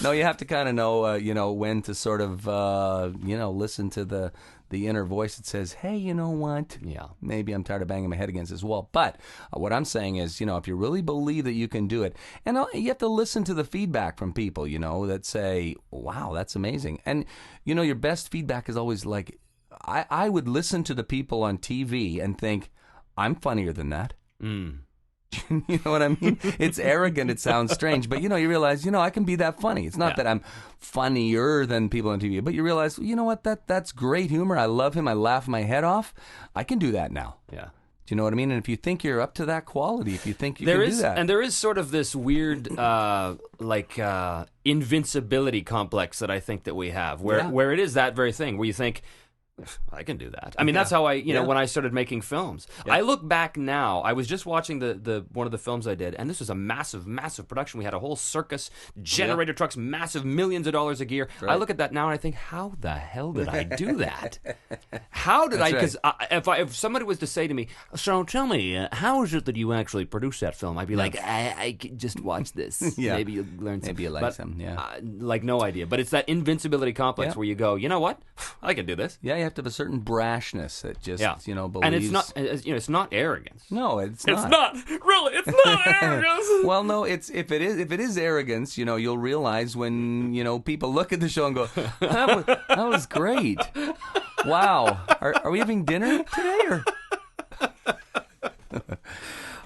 No, you have to kind of know, when to sort of, listen to the inner voice that says, hey, you know what? Yeah. Maybe I'm tired of banging my head against this wall. But what I'm saying is, if you really believe that you can do it, and you have to listen to the feedback from people, that say, wow, that's amazing. And, your best feedback is always like, I would listen to the people on TV and think, I'm funnier than that. You know what I mean? It's arrogant. It sounds strange. But, you realize, I can be that funny. It's not that I'm funnier than people on TV. But you realize, you know what? That's great humor. I love him. I laugh my head off. I can do that now. Yeah. Do you know what I mean? And if you think you're up to that quality, if you think you can do that. And there is sort of this weird, invincibility complex that I think that we have, where it is that very thing, where you think, I can do that. I mean, that's how I, when I started making films. Yeah. I look back now. I was just watching the one of the films I did, and this was a massive, massive production. We had a whole circus, generator trucks, massive, millions of dollars a gear. Right. I look at that now and I think, how the hell did I do that? How did I? Because if somebody was to say to me, so tell me, how is it that you actually produced that film? I'd be like, I just watch this. Maybe you'll learn something. Maybe you like some. Like no idea. But it's that invincibility complex where you go, you know what? I can do this. Yeah, you have to have a certain brashness that just, believes. And it's not, it's not arrogance. No, it's not. It's not. Really, it's not arrogance. Well, no, if it is arrogance, you'll realize when, people look at the show and go, that was great. Wow. Are we having dinner today or?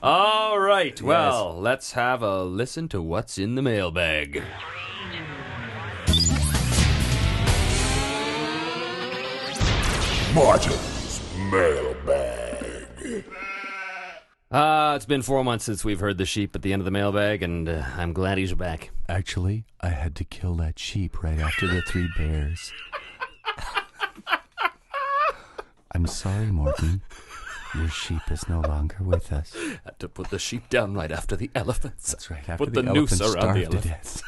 All right. Well, let's have a listen to what's in the mailbag. Martin's Mailbag. It's been 4 months since we've heard the sheep at the end of the mailbag, and I'm glad he's back. Actually, I had to kill that sheep right after the 3 bears. I'm sorry, Morton. Your sheep is no longer with us. Had to put the sheep down right after the elephants. That's right. After put the noose around the elephants.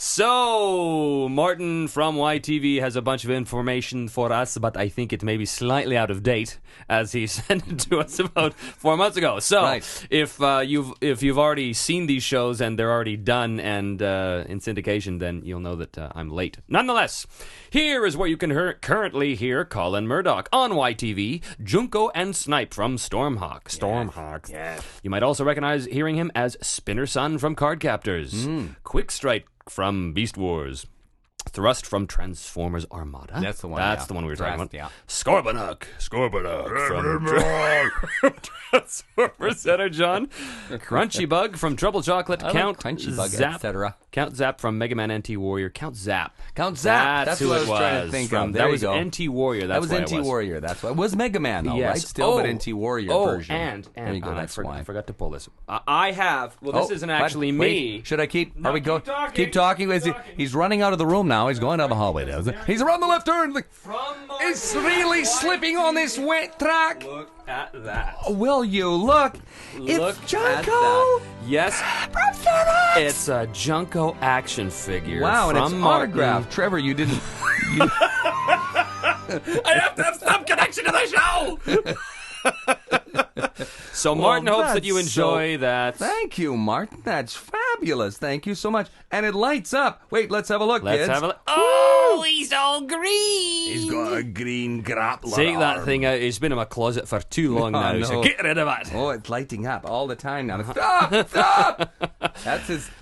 So, Martin from YTV has a bunch of information for us, but I think it may be slightly out of date, as he sent it to us about 4 months ago. So, if you've already seen these shows and they're already done and in syndication, then you'll know that I'm late. Nonetheless, here is where you can currently hear Colin Murdock on YTV, Junko and Snipe from Stormhawk. Stormhawk. Yeah. You might also recognize hearing him as Spinner Son from Card Captors, Quick Strike from Beast Wars, Thrust from Transformers Armada. That's the one. That's the one we were talking about. Yeah. Scorponok from Transformers Energon. Crunchybug from Trouble Chocolate. Count Zap, etc. Count Zap from Mega Man NT Warrior. Count Zap. That's who I was trying to think of. That was NT Warrior. That was NT Warrior. That's why it was Mega Man, though, right? Still, but NT Warrior version. And there you go. I forgot to pull this. I have. Well, this isn't actually me. Should I keep? Keep talking. He's running out of the room. now. He's going down the hallway. He's around the left turn. It's really slipping on this wet track. Look at that. Will you look? Look it's Junko. Yes. It's a Junko action figure. Wow, and it's Martin. autographed. Trevor, you didn't. I have to have some connection to the show. So Martin hopes that you enjoy that. Thank you, Martin. That's fabulous. Thank you so much. And it lights up. Wait, let's have a look, kids. Let's have a look. Oh, he's all green. He's got a green grappler. Take that thing out. It's been in my closet for too long now, no. so get rid of it. Oh, it's lighting up all the time now. Stop!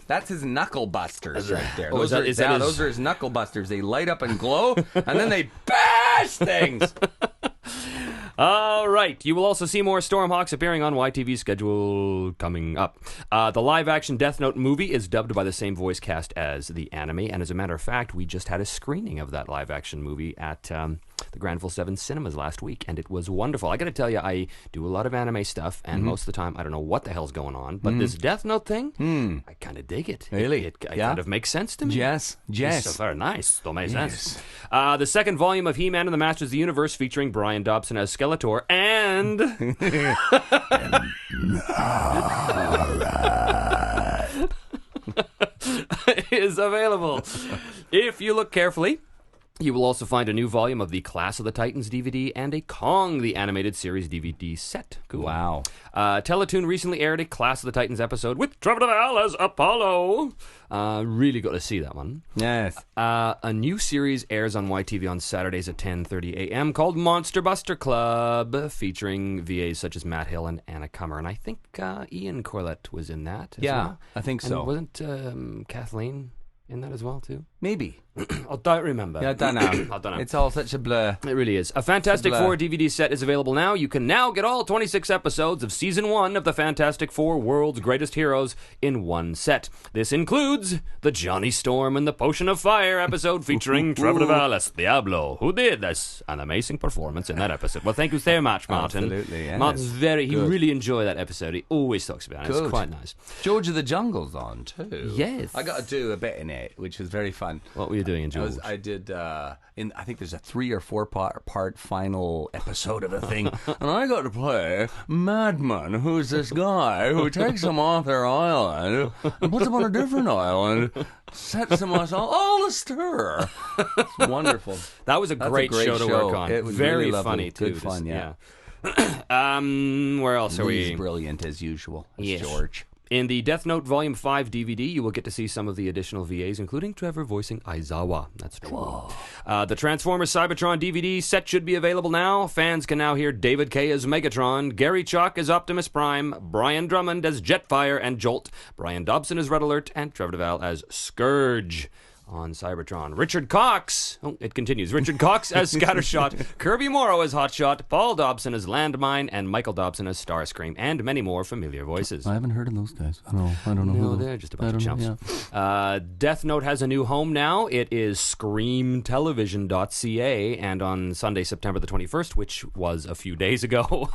That's his knuckle busters right there. Oh, those are his knuckle busters. They light up and glow, and then they bash things. All right. You will also see more Stormhawks appearing on YTV's schedule coming up. The live-action Death Note movie is dubbed by the same voice cast as the anime, and as a matter of fact, we just had a screening of that live-action movie at the Granville 7 Cinemas last week, and it was wonderful. I got to tell you, I do a lot of anime stuff, and most of the time, I don't know what the hell's going on, but this Death Note thing, I kind of dig it. Really? It kind of makes sense to me. Yes. It's very nice. It makes sense. The second volume of He-Man and the Masters of the Universe, featuring Brian Dobson as Skeletor, and... is available. If you look carefully, you will also find a new volume of the Class of the Titans DVD and a Kong the Animated Series DVD set. Cool. Wow. Teletoon recently aired a Class of the Titans episode with Trevor Devall as Apollo. Really got to see that one. Yes. A new series airs on YTV on Saturdays at 10:30 a.m. called Monster Buster Club, featuring VAs such as Matt Hill and Anna Cummer. And I think Ian Corlett was in that as well. I think so. And wasn't Kathleen in that as well, too? Maybe. I don't remember. Yeah, I don't know. I don't know. It's all such a blur. It really is. A Fantastic Four DVD set is available now. You can now get all 26 episodes of Season 1 of the Fantastic Four World's Greatest Heroes in one set. This includes the Johnny Storm and the Potion of Fire episode featuring Trevor Devall as Diablo, who did this an amazing performance in that episode. Well, thank you so much, Martin. Absolutely, yes. Martin's he really enjoyed that episode. He always talks about it. It's quite nice. George of the Jungle's on, too. Yes. I got to do a bit in it, which was very fun. What were you doing in George? I did, I think there's a 3 or 4 part final episode of a thing, and I got to play Madman, who's this guy who takes them off their island and puts them on a different island, sets them all astir. It's wonderful. That was a great show to work on. It was very really funny, too. Good fun, yeah. Where else are we? He's brilliant as usual. Yes. George. In the Death Note Volume 5 DVD, you will get to see some of the additional VAs, including Trevor voicing Aizawa. That's true. The Transformers Cybertron DVD set should be available now. Fans can now hear David Kaye as Megatron, Gary Chalk as Optimus Prime, Brian Drummond as Jetfire and Jolt, Brian Dobson as Red Alert, and Trevor Devall as Scourge on Cybertron. Richard Cox, it continues. Richard Cox as Scattershot, Kirby Morrow as Hotshot, Paul Dobson as Landmine, and Michael Dobson as Starscream, and many more familiar voices. I haven't heard of those guys. I don't know. No, they're just a bunch of chumps. Yeah. Death Note has a new home now. It is screamtelevision.ca, and on Sunday, September the 21st, which was a few days ago,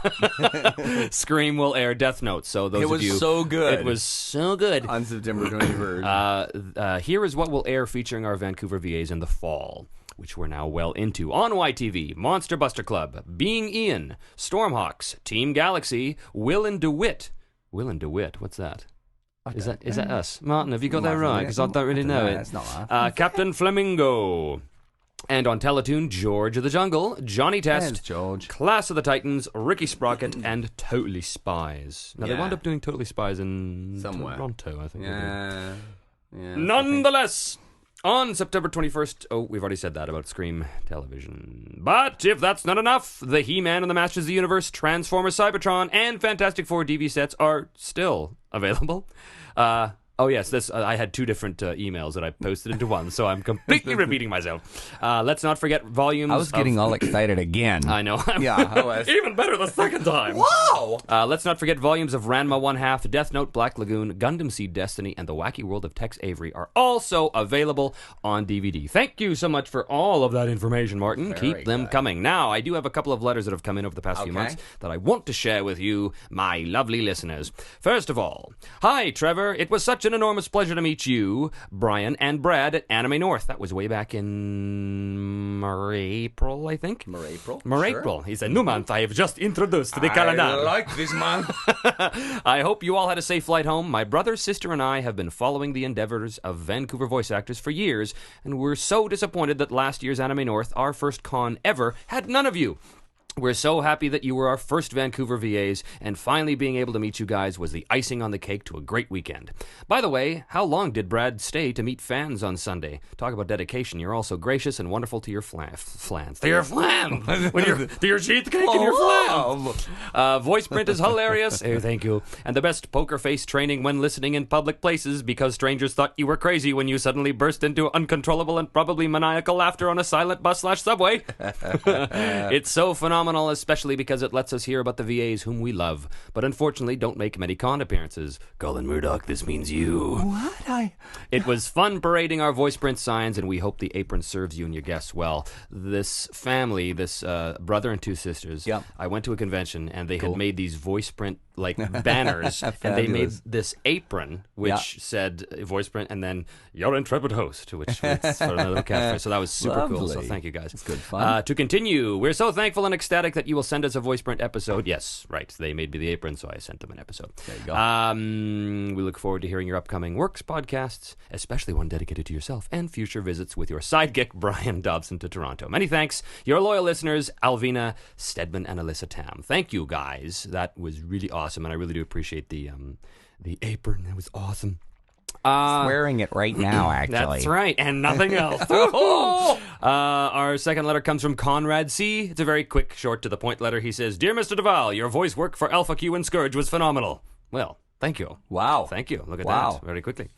Scream will air Death Note. So those of you, so good. It was so good. On September 21st. Here is what will air featuring our Vancouver VAs in the fall, which we're now well into. On YTV, Monster Buster Club, Being Ian, Stormhawks, Team Galaxy, Will and DeWitt. Will and DeWitt, what's that? Is that us? Martin, have you got that right? Because I don't really know it. It's not us. Captain Flamingo. And on Teletoon, George of the Jungle, Johnny Test, George. Class of the Titans, Ricky Sprocket, and Totally Spies. Now, they wound up doing Totally Spies in Toronto, I think. Yeah. Nonetheless, on September 21st, we've already said that about Scream Television. But if that's not enough, the He-Man and the Masters of the Universe, Transformers Cybertron, and Fantastic Four DV sets are still available. Oh, yes, I had 2 different emails that I posted into one, so I'm completely repeating myself. Let's not forget volumes. I was getting all excited again. I know. Yeah, I was. Even better the second time. Wow! Let's not forget volumes of Ranma 1/2, Death Note, Black Lagoon, Gundam Seed Destiny, and The Wacky World of Tex Avery are also available on DVD. Thank you so much for all of that information, Martin. Keep them coming. Now, I do have a couple of letters that have come in over the past few months that I want to share with you, my lovely listeners. First of all, hi, Trevor. It was such an an enormous pleasure to meet you, Brian and Brad at Anime North. That was way back in April, I think. April. He said, new month, I have just introduced the calendar. I like this month. I hope you all had a safe flight home. My brother, sister, and I have been following the endeavors of Vancouver voice actors for years, and we're so disappointed that last year's Anime North, our first con ever, had none of you. We're so happy that you were our first Vancouver VAs, and finally being able to meet you guys was the icing on the cake to a great weekend. By the way, how long did Brad stay to meet fans on Sunday? Talk about dedication. You're also gracious and wonderful to your flans. To your flans! To your cheesecake and your flans! Voiceprint is hilarious. Oh, thank you. And the best poker face training when listening in public places because strangers thought you were crazy when you suddenly burst into uncontrollable and probably maniacal laughter on a silent bus/subway. It's so phenomenal. Especially because it lets us hear about the VAs whom we love, but unfortunately don't make many con appearances. Colin Murdock, this means you. What? It was fun parading our Voiceprint signs, and we hope the apron serves you and your guests well. This family, this brother and two sisters, I went to a convention, and they had made these Voiceprint banners, and they made this apron which said Voiceprint, and then your intrepid host, which was for another cafe. So that was super cool. So thank you guys. It's good fun. To continue, we're so thankful and ecstatic that you will send us a Voiceprint episode. Yes, right. They made me the apron, so I sent them an episode. There you go. We look forward to hearing your upcoming works podcasts, especially one dedicated to yourself, and future visits with your sidekick, Brian Dobson, to Toronto. Many thanks. Your loyal listeners, Alvina Stedman and Alyssa Tam. Thank you, guys. That was really awesome, and I really do appreciate the apron. It was awesome. Wearing it right now, actually. That's right, and nothing else. Our second letter comes from Conrad C. It's a very quick, short, to the point letter. He says, Dear Mr. Devall, your voice work for Alpha Q and Scourge was phenomenal. Well, thank you. Wow. Thank you. Look at that. Very quickly.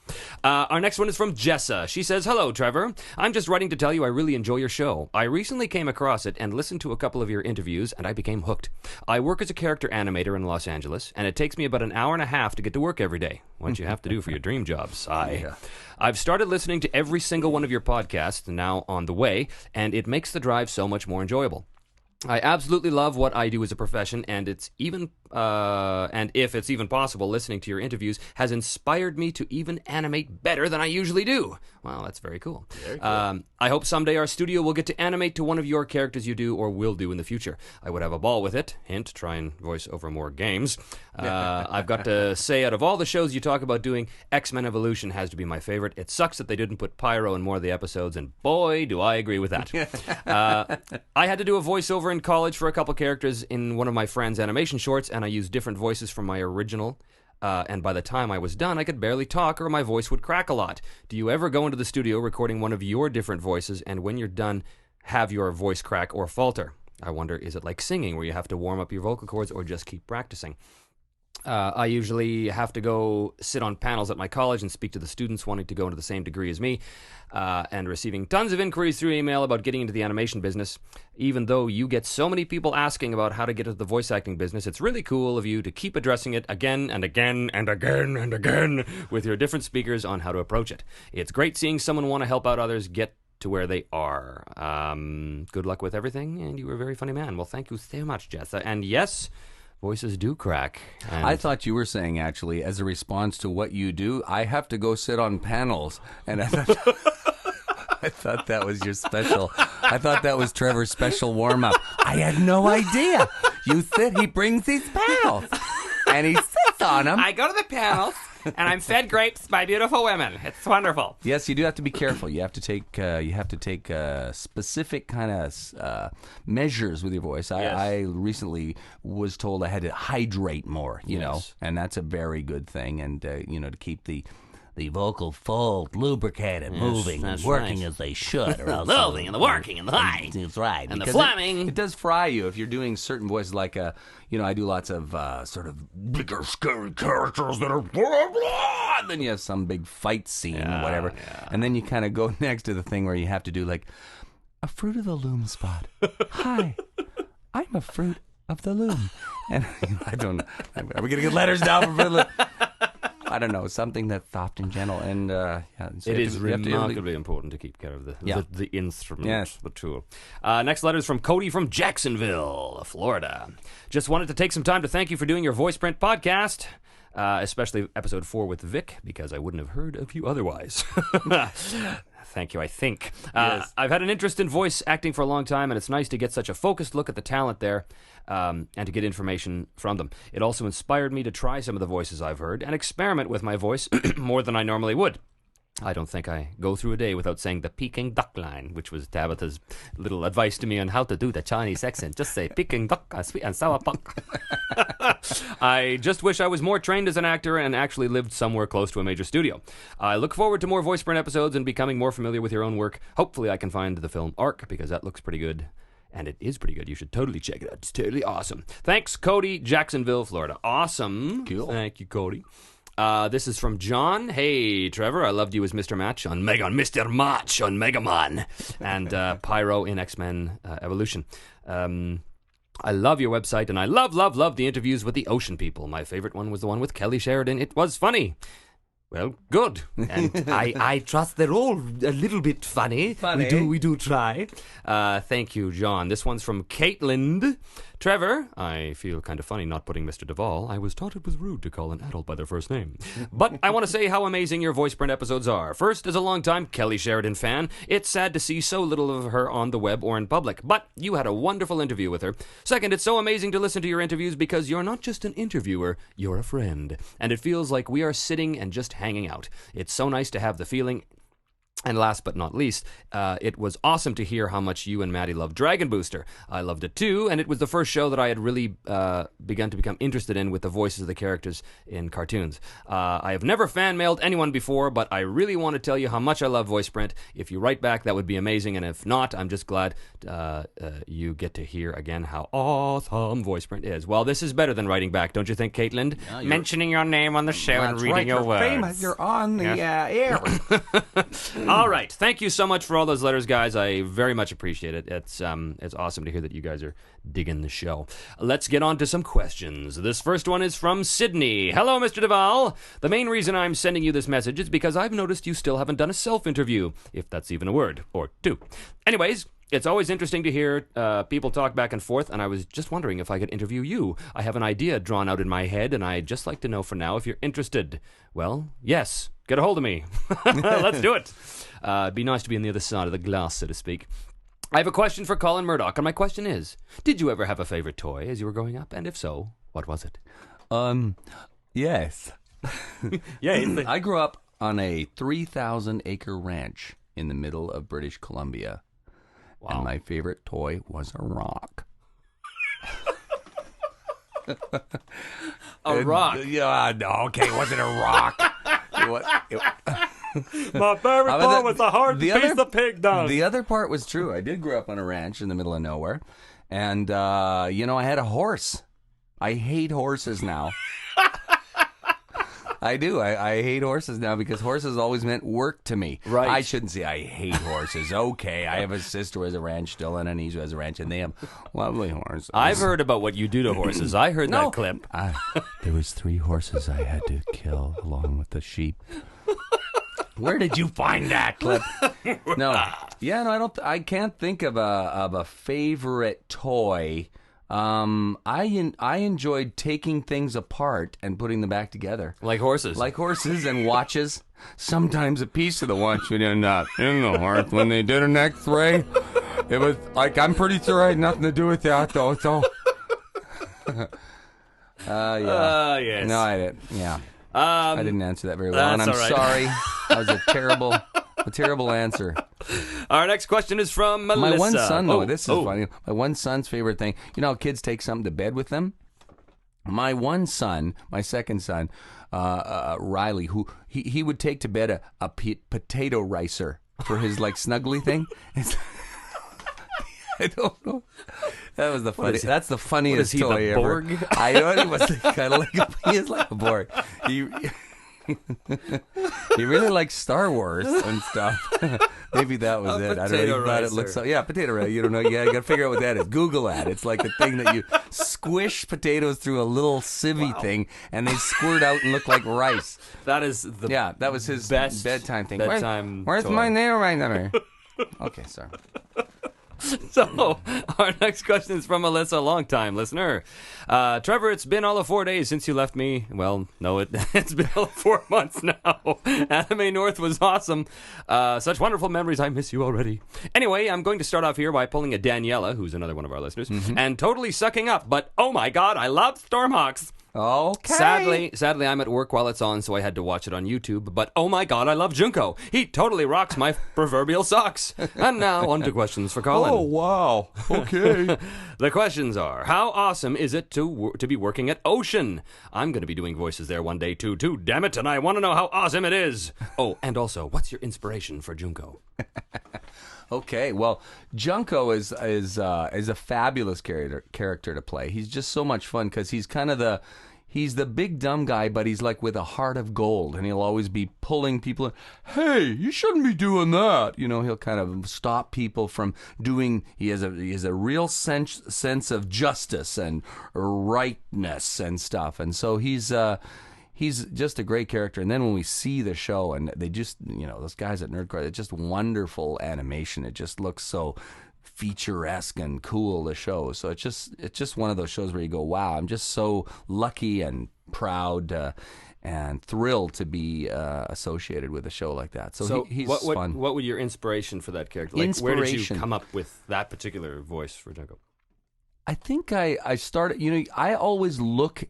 Our next one is from Jessa. She says, Hello, Trevor. I'm just writing to tell you I really enjoy your show. I recently came across it and listened to a couple of your interviews, and I became hooked. I work as a character animator in Los Angeles, and it takes me about an hour and a half to get to work every day. What you have to do for your dream job, sigh. I've started listening to every single one of your podcasts, now on the way, and it makes the drive so much more enjoyable. I absolutely love what I do as a profession, and if it's even possible, listening to your interviews has inspired me to even animate better than I usually do. Wow, that's very cool. Very cool. I hope someday our studio will get to animate to one of your characters you do or will do in the future. I would have a ball with it. Hint, try and voice over more games. I've got to say, out of all the shows you talk about doing, X-Men Evolution has to be my favorite. It sucks that they didn't put Pyro in more of the episodes, and boy, do I agree with that. I had to do a voiceover in college for a couple characters in one of my friend's animation shorts, and I used different voices from my original. And by the time I was done, I could barely talk or my voice would crack a lot. Do you ever go into the studio recording one of your different voices, and when you're done, have your voice crack or falter? I wonder, is it like singing where you have to warm up your vocal cords or just keep practicing? I usually have to go sit on panels at my college and speak to the students wanting to go into the same degree as me, and receiving tons of inquiries through email about getting into the animation business. Even though you get so many people asking about how to get into the voice acting business, it's really cool of you to keep addressing it again and again and again and again with your different speakers on how to approach it. It's great seeing someone want to help out others get to where they are. Good luck with everything, and you were a very funny man. Well, thank you so much, Jessa. And yes, voices do crack. And I thought you were saying, actually, as a response to what you do, I have to go sit on panels. And I thought that was your special. I thought that was Trevor's special warm-up. I had no idea. He brings these panels, and he sits on them. I go to the panels, and I'm fed grapes by beautiful women. It's wonderful. Yes, you do have to be careful. You have to take specific kind of measures with your voice. I recently was told I had to hydrate more, you know, and that's a very good thing. And to keep the vocal fold lubricated, moving, and working as they should, or else moving and the working and the high. That's right. And the flamming. It does fry you if you're doing certain voices, like I do lots of sort of bigger, scary characters that are blah, blah, and then you have some big fight scene or whatever, and then you kind of go next to the thing where you have to do like a Fruit of the Loom spot. Hi, I'm a Fruit of the Loom, and I don't know. Are we gonna get letters now from Fruit of the Loom? I don't know, something that's soft and gentle, and so it is remarkably important to keep care of the instrument, the tool. Next letter is from Cody from Jacksonville, Florida. Just wanted to take some time to thank you for doing your Voiceprint podcast. especially episode 4 with Vic, because I wouldn't have heard of you otherwise. Thank you, I think. Yes. I've had an interest in voice acting for a long time, and it's nice to get such a focused look at the talent there and to get information from them. It also inspired me to try some of the voices I've heard and experiment with my voice more than I normally would. I don't think I go through a day without saying the Peking duck line, which was Tabitha's little advice to me on how to do the Chinese accent. Just say Peking duck, sweet and sour puck. I just wish I was more trained as an actor and actually lived somewhere close to a major studio. I look forward to more Voiceprint episodes and becoming more familiar with your own work. Hopefully I can find the film Arc, because that looks pretty good. And it is pretty good. You should totally check it out. It's totally awesome. Thanks, Cody, Jacksonville, Florida. Awesome. Cool. Thank you, Cody. This is from John. Hey, Trevor, I loved you as Mr. Match on Mr. Match on Mega Man, and Pyro in X-Men Evolution. I love your website, and I love the interviews with the ocean people. My favorite one was the one with Kelly Sheridan. It was funny. Well, good. And I trust they're all a little bit funny. We do try. Thank you, John. This one's from Caitlin. Trevor, I feel kind of funny not putting Mr. Devall. I was taught it was rude to call an adult by their first name. But I want to say how amazing your Voiceprint episodes are. First, as a longtime Kelly Sheridan fan, it's sad to see so little of her on the web or in public. But you had a wonderful interview with her. Second, it's so amazing to listen to your interviews because you're not just an interviewer, you're a friend. And it feels like we are sitting and just hanging out. It's so nice to have the feeling. And last but not least, it was awesome to hear how much you and Maddie loved Dragon Booster. I loved it too, and it was the first show that I had really begun to become interested in with the voices of the characters in cartoons. I have never fan-mailed anyone before, but I really want to tell you how much I love Voiceprint. If you write back, that would be amazing, and if not, I'm just glad you get to hear again how awesome Voiceprint is. Well, this is better than writing back, don't you think, Caitlin? Yeah, mentioning your name on the show and reading your words. Famous. You're on the air. All right. Thank you so much for all those letters, guys. I very much appreciate it. It's awesome to hear that you guys are digging the show. Let's get on to some questions. This first one is from Sydney. Hello, Mr. Devall. The main reason I'm sending you this message is because I've noticed you still haven't done a self-interview, if that's even a word, or two. Anyways, it's always interesting to hear people talk back and forth, and I was just wondering if I could interview you. I have an idea drawn out in my head, and I'd just like to know for now if you're interested. Well, yes. Get a hold of me. Let's do it. It'd be nice to be on the other side of the glass, so to speak. I have a question for Colin Murdock, and my question is, did you ever have a favorite toy as you were growing up? And if so, what was it? Yes. Yeah. I grew up on a 3,000-acre ranch in the middle of British Columbia. Wow. And my favorite toy was a rock. A rock? Yeah, no, okay, was it a rock? My favorite toy was a hard piece of pig dog. The other part was true. I did grow up on a ranch in the middle of nowhere. And, I had a horse. I hate horses now. I do. I hate horses now because horses always meant work to me. Right. I shouldn't say I hate horses. Okay, I have a sister who has a ranch still and a niece who has a ranch, and they have lovely horses. I've heard about what you do to horses. I heard that clip. There was 3 horses I had to kill along with the sheep. Where did you find that clip? I can't think of a favorite toy. I enjoyed taking things apart and putting them back together. Like horses. Like horses and watches. Sometimes a piece of the watch would end up in the horse. When they did an X-ray, it was like, I'm pretty sure I had nothing to do with that, though, so... yeah. Yes. No, I didn't. Yeah. I didn't answer that very well, and I'm sorry. That was a terrible answer. Our next question is from Melissa. My one son, though, this is funny. My one son's favorite thing, how kids take something to bed with them? My one son, my second son, Riley, who he would take to bed a potato ricer for his snuggly thing. I don't know. That was the funniest. That's the funniest toy ever. Borg? I know he was kind of he is like a Borg. He really likes Star Wars and stuff. Maybe that was it. I don't know. He thought it looked potato ricer. You don't know. You got to figure out what that is. Google that. It's like a thing that you squish potatoes through a little sievie thing, and they squirt out and look like rice. That is that was his best bedtime thing. Bedtime Where's toy. my nail right number? Okay, sorry. So, our next question is from Alyssa, a long-time listener. Trevor, it's been all of 4 days since you left me. Well, no, it's been all of 4 months now. Anime North was awesome. Such wonderful memories. I miss you already. Anyway, I'm going to start off here by pulling a Daniela, who's another one of our listeners, and totally sucking up. But, oh my God, I love Stormhawks. Okay. Sadly, I'm at work while it's on, so I had to watch it on YouTube. But oh my God, I love Junko. He totally rocks my proverbial socks. And now on to questions for Colin. Oh wow. Okay. The questions are: how awesome is it to be working at Ocean? I'm going to be doing voices there one day too. Damn it! And I want to know how awesome it is. Oh, and also, what's your inspiration for Junko? Okay, well, Junko is a fabulous character to play. He's just so much fun because he's kind of he's the big dumb guy, but he's like with a heart of gold, and he'll always be pulling people. Hey, you shouldn't be doing that. You know, he'll kind of stop people from doing. He has a real sense of justice and rightness and stuff, and so he's just a great character. And then when we see the show, and they just, those guys at Nerdcore, it's just wonderful animation. It just looks so feature-esque and cool, the show. So it's just one of those shows where you go, wow, I'm just so lucky and proud and thrilled to be associated with a show like that. So he's fun. What would your inspiration for that character? Like, where did you come up with that particular voice for Junko? I think I started, I always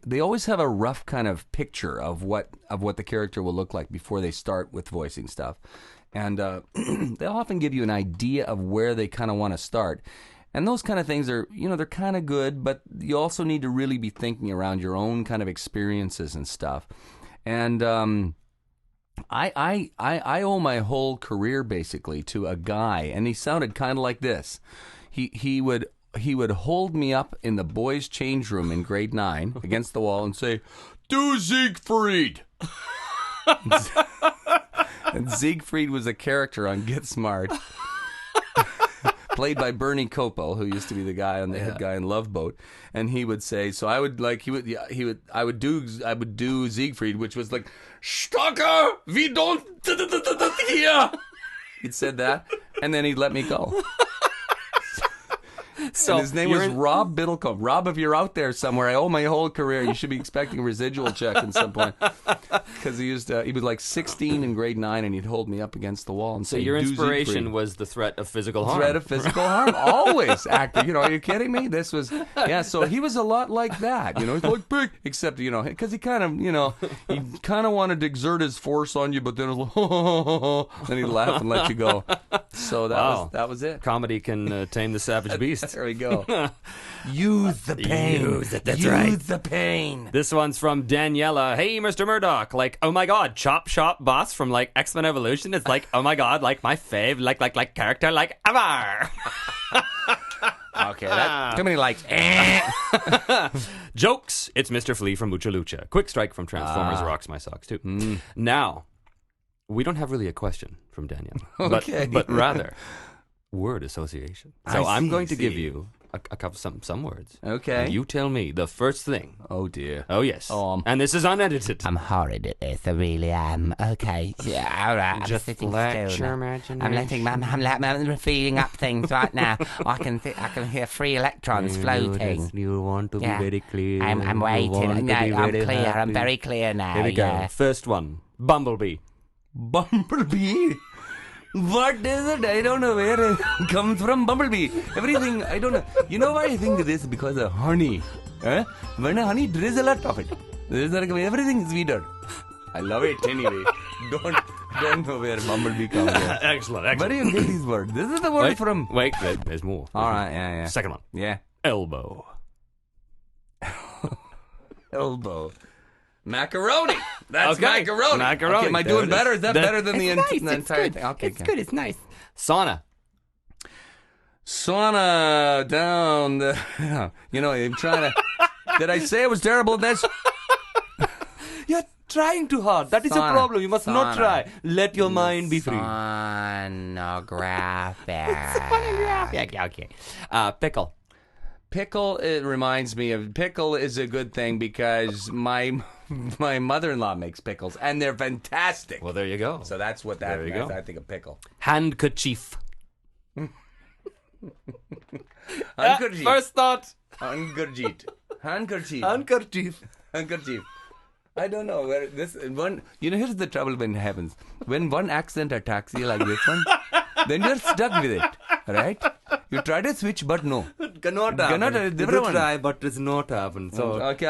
they always have a rough kind of picture of what the character will look like before they start with voicing stuff. And they'll often give you an idea of where they kind of want to start. And those kind of things are, they're kind of good, but you also need to really be thinking around your own kind of experiences and stuff. And I owe my whole career basically to a guy, and he sounded kind of like this. He would hold me up in the boys' change room in grade 9 against the wall and say, "Do Siegfried." And Siegfried was a character on Get Smart, played by Bernie Kopel, who used to be the guy on the head guy in Love Boat. And he would say, so I would do Siegfried, which was like, "Stocker, we don't here." He'd said that, and then he'd let me go. So and his name was Rob Biddlecombe. Rob, if you're out there somewhere, I owe my whole career. You should be expecting a residual check at some point. Because he was like 16 in grade 9, and he'd hold me up against the wall and say, "So your inspiration was the threat of physical harm." Threat of physical harm, always. Actor, are you kidding me? This was, so he was a lot like that. He's like big, except, because he kind of, he kind of wanted to exert his force on you, but then it was like, then he'd laugh and let you go. So that was it. Comedy can tame the savage beast. There we go. Use the pain. Use it, that's right. Use the pain. This one's from Daniela. Hey, Mr. Murdock. Like, oh my God, Chop Shop Boss from like X-Men Evolution. It's like, oh my God, like my fave, like character, like Amar. Okay, too many likes. Jokes. It's Mr. Flea from Mucha Lucha. Quick Strike from Transformers rocks my socks too. Now, we don't have really a question from Danielle, but rather word association. So I'm going to give you a couple some words. Okay. And you tell me the first thing. Oh dear. Oh yes. And this is unedited. I'm horrid at this. I really am. Okay. Yeah. All right. Just let your imagination. I'm feeding up things right now. I can hear free electrons floating. You want to be very clear. I'm waiting. No, I'm clear. I'm very clear now. Here we go. First one. Bumblebee. Bumblebee? What is it? I don't know where it comes from. Bumblebee. Everything, I don't know. You know why I think this? Because of honey. When honey, there is a lot of it. Everything is sweeter. I love it anyway. Don't know where Bumblebee comes from. Excellent. Where do you get these words? This is the word from... Wait, there's more. All right, yeah. Second one. Yeah. Elbow. Elbow. Macaroni. That's okay. Macaroni. Okay, am I doing better? Is that better than the entire thing? Okay, it's good. It's nice. Sauna. Sauna down the... I'm trying to... Did I say it was terrible at this? You're trying too hard. That is a problem. You must not try. Let your mind be free. Sonographic. Okay. Pickle. Pickle, it reminds me of... Pickle is a good thing because my mother-in-law makes pickles, and they're fantastic. Well, there you go. So that's what that is. I think of pickle. Handkerchief. Handkerchief. First thought. Handkerchief. Handkerchief. Handkerchief. Handkerchief. I don't know where this one. Here's the trouble when it happens. When one accent attacks you like this one, then you're stuck with it, right? You try to switch, but no. Cannot happen. You try, but it's not happen. So okay,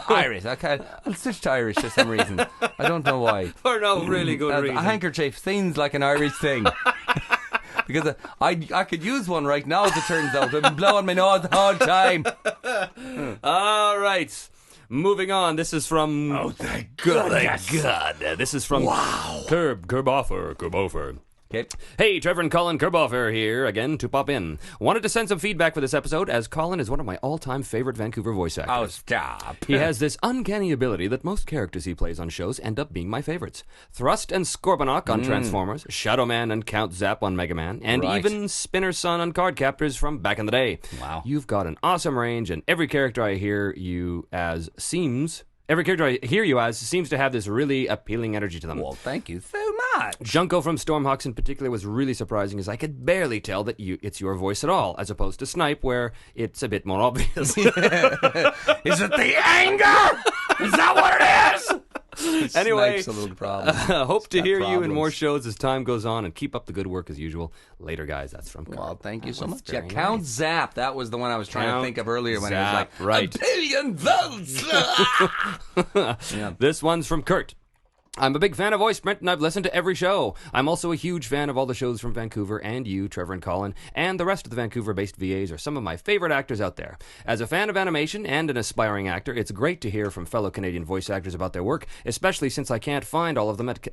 Irish. Okay, I'll switch to Irish for some reason. I don't know why. For no really good reason. A handkerchief seems like an Irish thing. Because I could use one right now, as it turns out. I've been blowing my nose the whole time. All right. Moving on. This is from... Oh, thank God. This is from... Wow. Kerboffer. Okay. Hey, Trevor and Colin Kerboffer here again to pop in. Wanted to send some feedback for this episode, as Colin is one of my all-time favorite Vancouver voice actors. Oh, stop. He has this uncanny ability that most characters he plays on shows end up being my favorites. Thrust and Scorponok on Transformers, Shadow Man and Count Zap on Mega Man, and even Spinner's Son on Card Captors from back in the day. Wow. You've got an awesome range, and every character I hear you as seems to have this really appealing energy to them. Well, thank you so much. Junko from Stormhawks in particular was really surprising, as I could barely tell that it's your voice at all, as opposed to Snipe, where it's a bit more obvious. Is it the anger? Is that what it is? Anyway, Snipe's a little problem. Hope to hear you in more shows as time goes on, and keep up the good work as usual. Later, guys. That's from Carl. Well, thank you so much. very Count nice. Zap. That was the one I was trying to think of earlier when I was like, right. a billion volts. Yeah. This one's from Kurt. I'm a big fan of Voiceprint, and I've listened to every show. I'm also a huge fan of all the shows from Vancouver, and you, Trevor and Colin, and the rest of the Vancouver-based VAs are some of my favorite actors out there. As a fan of animation and an aspiring actor, it's great to hear from fellow Canadian voice actors about their work, especially since I can't find all of them at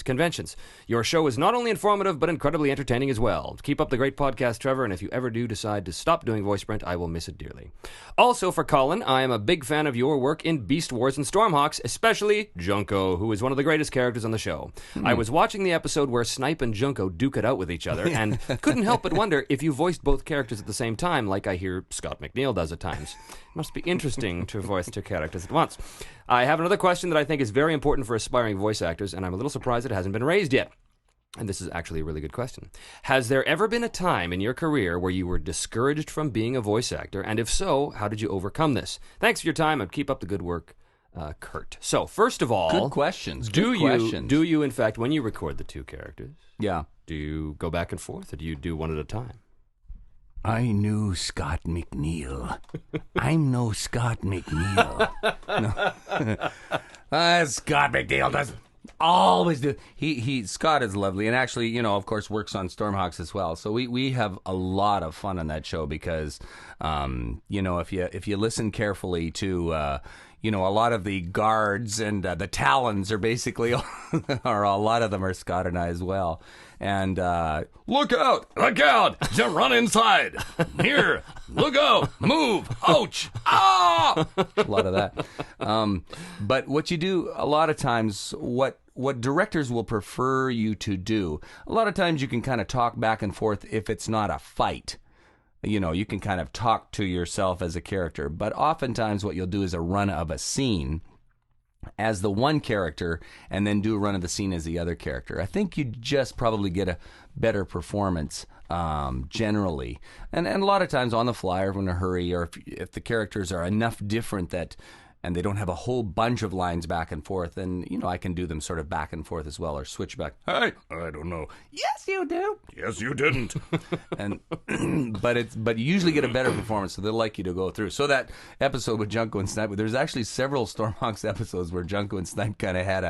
conventions. Your show is not only informative, but incredibly entertaining as well. Keep up the great podcast, Trevor, and if you ever do decide to stop doing Voiceprint, I will miss it dearly. Also, for Colin, I am a big fan of your work in Beast Wars and Stormhawks, especially Junko, who is one of the greatest characters on the show. I was watching the episode where Snipe and Junko duke it out with each other, and couldn't help but wonder if you voiced both characters at the same time, like I hear Scott McNeil does at times. Must be interesting to voice two characters at once. I have another question that I think is very important for aspiring voice actors, and I'm a little surprised it hasn't been raised yet. And this is actually a really good question. Has there ever been a time in your career where you were discouraged from being a voice actor? And if so, how did you overcome this? Thanks for your time, and keep up the good work, Kurt. So, first of all... Good questions. Do you, in fact, when you record the two characters... Yeah. Do you go back and forth, or do you do one at a time? I knew Scott McNeil. I'm no Scott McNeil. Scott McNeil does... Always do. Scott is lovely, and actually, of course, works on Stormhawks as well. So we have a lot of fun on that show because, if you listen carefully to, a lot of the guards and the Talons are basically, a lot of them are Scott and I as well. And look out! You run inside. Here, look out! Move! Ouch! Ah! A lot of that. But what you do a lot of times, what directors will prefer you to do, a lot of times you can kind of talk back and forth if it's not a fight. You can kind of talk to yourself as a character. But oftentimes what you'll do is a run of a scene as the one character and then do a run of the scene as the other character. I think you just probably get a better performance generally. And a lot of times on the fly or in a hurry, or if the characters are enough different and they don't have a whole bunch of lines back and forth, then, I can do them sort of back and forth as well, or switch back. Hey, I don't know. Yes, you do. Yes, you didn't. But you usually get a better performance, so they'll like you to go through. So that episode with Junko and Snipe, there's actually several Stormhawks episodes where Junko and Snipe kind of had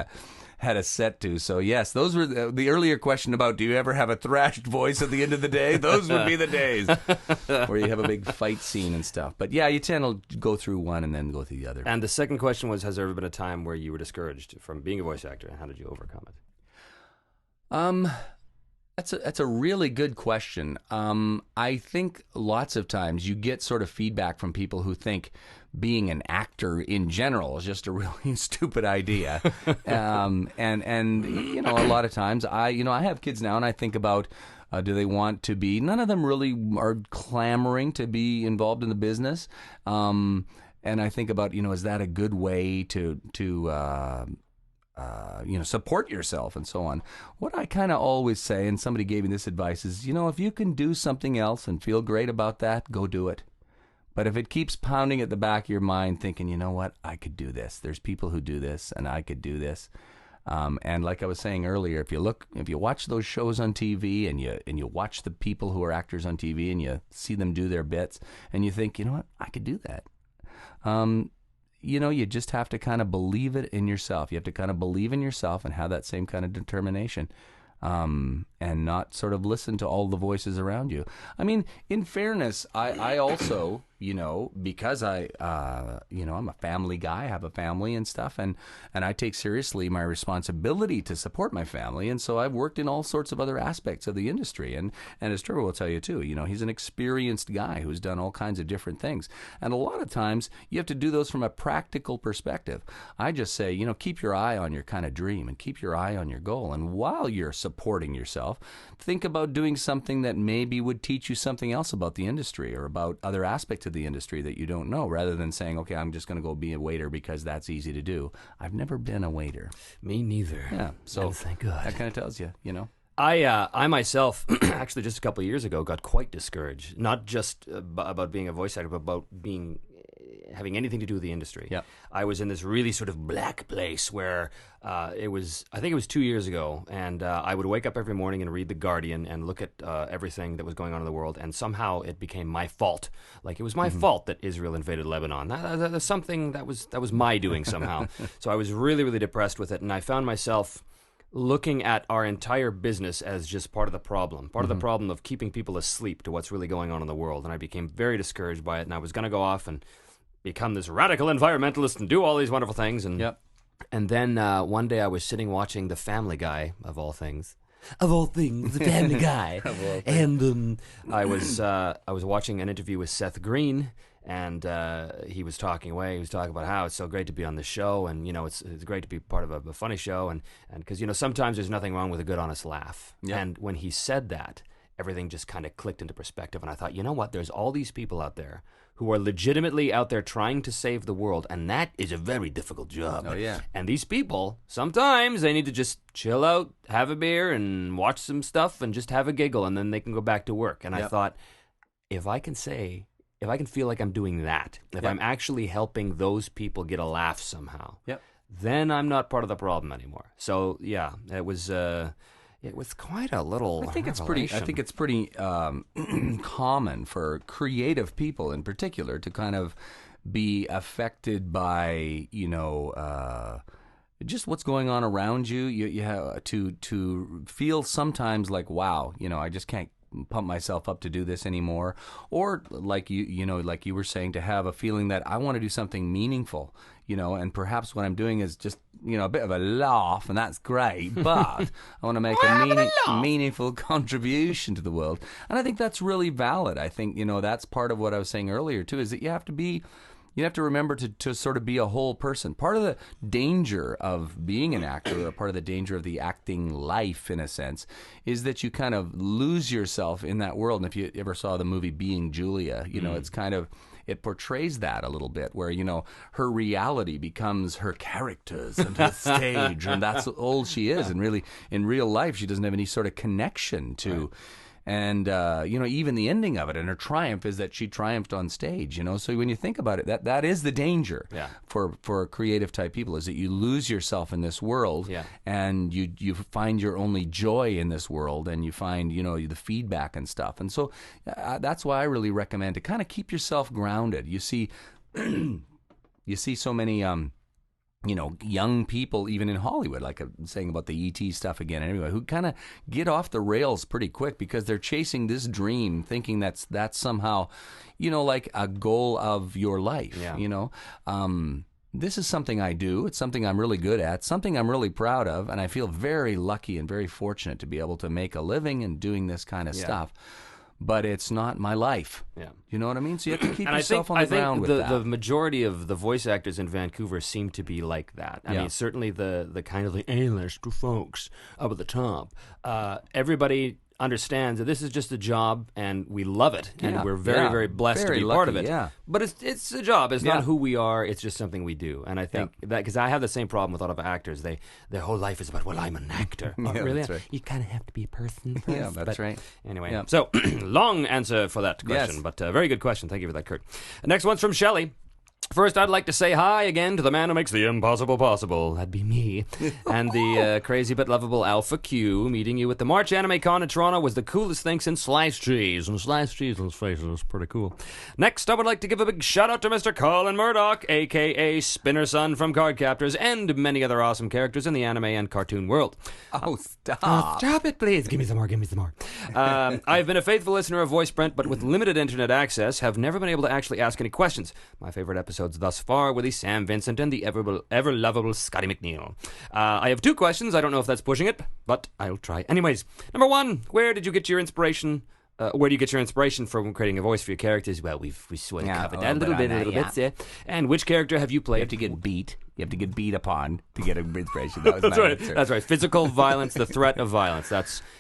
a set to. So yes, those were the earlier question about do you ever have a thrashed voice at the end of the day? Those would be the days where you have a big fight scene and stuff. But yeah, you tend to go through one and then go through the other. And the second question was, has there ever been a time where you were discouraged from being a voice actor, and how did you overcome it? That's a really good question. I think lots of times you get sort of feedback from people who think being an actor in general is just a really stupid idea. And a lot of times I have kids now, and I think about do they want to be? None of them really are clamoring to be involved in the business. And I think about, is that a good way to support yourself and so on. What I kind of always say, and somebody gave me this advice, is, if you can do something else and feel great about that, go do it. But if it keeps pounding at the back of your mind thinking, you know what, I could do this. There's people who do this and I could do this. And like I was saying earlier, if you watch those shows on TV and you watch the people who are actors on TV and you see them do their bits and you think, you know what, I could do that. You just have to kind of believe it in yourself. You have to kind of believe in yourself and have that same kind of determination. And not sort of listen to all the voices around you. I mean, in fairness, I also, because I'm a family guy, I have a family and stuff, and I take seriously my responsibility to support my family, and so I've worked in all sorts of other aspects of the industry, and as Trevor will tell you too, he's an experienced guy who's done all kinds of different things, and a lot of times you have to do those from a practical perspective. I just say, keep your eye on your kind of dream and keep your eye on your goal, and while you're supporting yourself, think about doing something that maybe would teach you something else about the industry or about other aspects of the industry that you don't know, rather than saying, okay, I'm just going to go be a waiter because that's easy to do. I've never been a waiter. Me neither. Yeah, so thank God. That kind of tells you, I myself, actually just a couple of years ago, got quite discouraged, not just about being a voice actor, but about having anything to do with the industry. Yeah. I was in this really sort of black place where I think it was 2 years ago, and I would wake up every morning and read The Guardian and look at everything that was going on in the world, and somehow it became my fault. Like, it was my fault that Israel invaded Lebanon. That's something that was my doing somehow. So I was really, really depressed with it, and I found myself looking at our entire business as just part of the problem, of the problem of keeping people asleep to what's really going on in the world. And I became very discouraged by it, and I was going to go off and become this radical environmentalist and do all these wonderful things. And then one day I was sitting watching The Family Guy, of all things, The Family Guy, and I was watching an interview with Seth Green, and he was talking away. He was talking about how it's so great to be on the show, and it's great to be part of a funny show, and because sometimes there's nothing wrong with a good honest laugh. Yep. And when he said that, everything just kind of clicked into perspective, and I thought, you know what? There's all these people out there who are legitimately out there trying to save the world, and that is a very difficult job. Oh, yeah. And these people, sometimes they need to just chill out, have a beer, and watch some stuff, and just have a giggle, and then they can go back to work. And I thought, if I can feel like I'm doing that, if I'm actually helping those people get a laugh somehow, then I'm not part of the problem anymore. So, yeah, it was quite a little. I think it's pretty common for creative people in particular to kind of be affected by just what's going on around you. You have to feel sometimes like, wow, I just can't pump myself up to do this anymore, or like you were saying, to have a feeling that I want to do something meaningful, and perhaps what I'm doing is just a bit of a laugh, and that's great, but I want to make a meaningful contribution to the world, and I think that's really valid. I think that's part of what I was saying earlier too, is that you have to remember to sort of be a whole person. Part of the danger of being an actor, or part of the danger of the acting life, in a sense, is that you kind of lose yourself in that world. And if you ever saw the movie Being Julia, it's kind of, it portrays that a little bit, where, her reality becomes her characters and her stage, and that's all she is. And really, in real life, she doesn't have any sort of connection to... Right. And, even the ending of it and her triumph is that she triumphed on stage, So when you think about it, that is the danger for creative type people, is that you lose yourself in this world, and you find your only joy in this world, and you find, the feedback and stuff. And so that's why I really recommend to kind of keep yourself grounded. You see so many... young people, even in Hollywood, like I'm saying about the E.T. stuff again, anyway, who kind of get off the rails pretty quick because they're chasing this dream, thinking that's somehow, like a goal of your life, This is something I do. It's something I'm really good at, something I'm really proud of, and I feel very lucky and very fortunate to be able to make a living and doing this kind of stuff. But it's not my life. Yeah. You know what I mean? So you have to keep yourself on the ground with that. I think the majority of the voice actors in Vancouver seem to be like that. I mean, certainly the kind of the A-list folks up at the top. Everybody understands that this is just a job and we love it and we're very, very blessed to be part of it. Yeah. But it's a job. It's not who we are. It's just something we do. And I think that, because I have the same problem with a lot of actors. Their whole life is about, well, I'm an actor. Really? That's right. You kind of have to be a person first. Yeah, that's right. Anyway, so long answer for that question, but very good question. Thank you for that, Kurt. The next one's from Shelley. First, I'd like to say hi again to the man who makes the impossible possible. That'd be me. And the crazy but lovable Alpha Q. Meeting you at the March Anime Con in Toronto was the coolest thing since sliced cheese. And sliced cheese, let's face it, was pretty cool. Next, I would like to give a big shout out to Mr. Colin Murdock, a.k.a. Spinner Son from Card Captors, and many other awesome characters in the anime and cartoon world. Oh, stop. Stop it, please. Give me some more, give me some more. I've been a faithful listener of Voiceprint, but with limited internet access, have never been able to actually ask any questions. My favorite episodes thus far were the Sam Vincent and the ever lovable Scotty McNeil. I have 2 questions. I don't know if that's pushing it, but I'll try. Anyways, number 1, where did you get your inspiration? Where do you get your inspiration from creating a voice for your characters? Well, we sort of covered that a little bit. Yeah. And which character have you played? You have to get beat. You have to get beat upon to get inspiration. That was that's my right. answer. That's right. Physical violence, the threat of violence.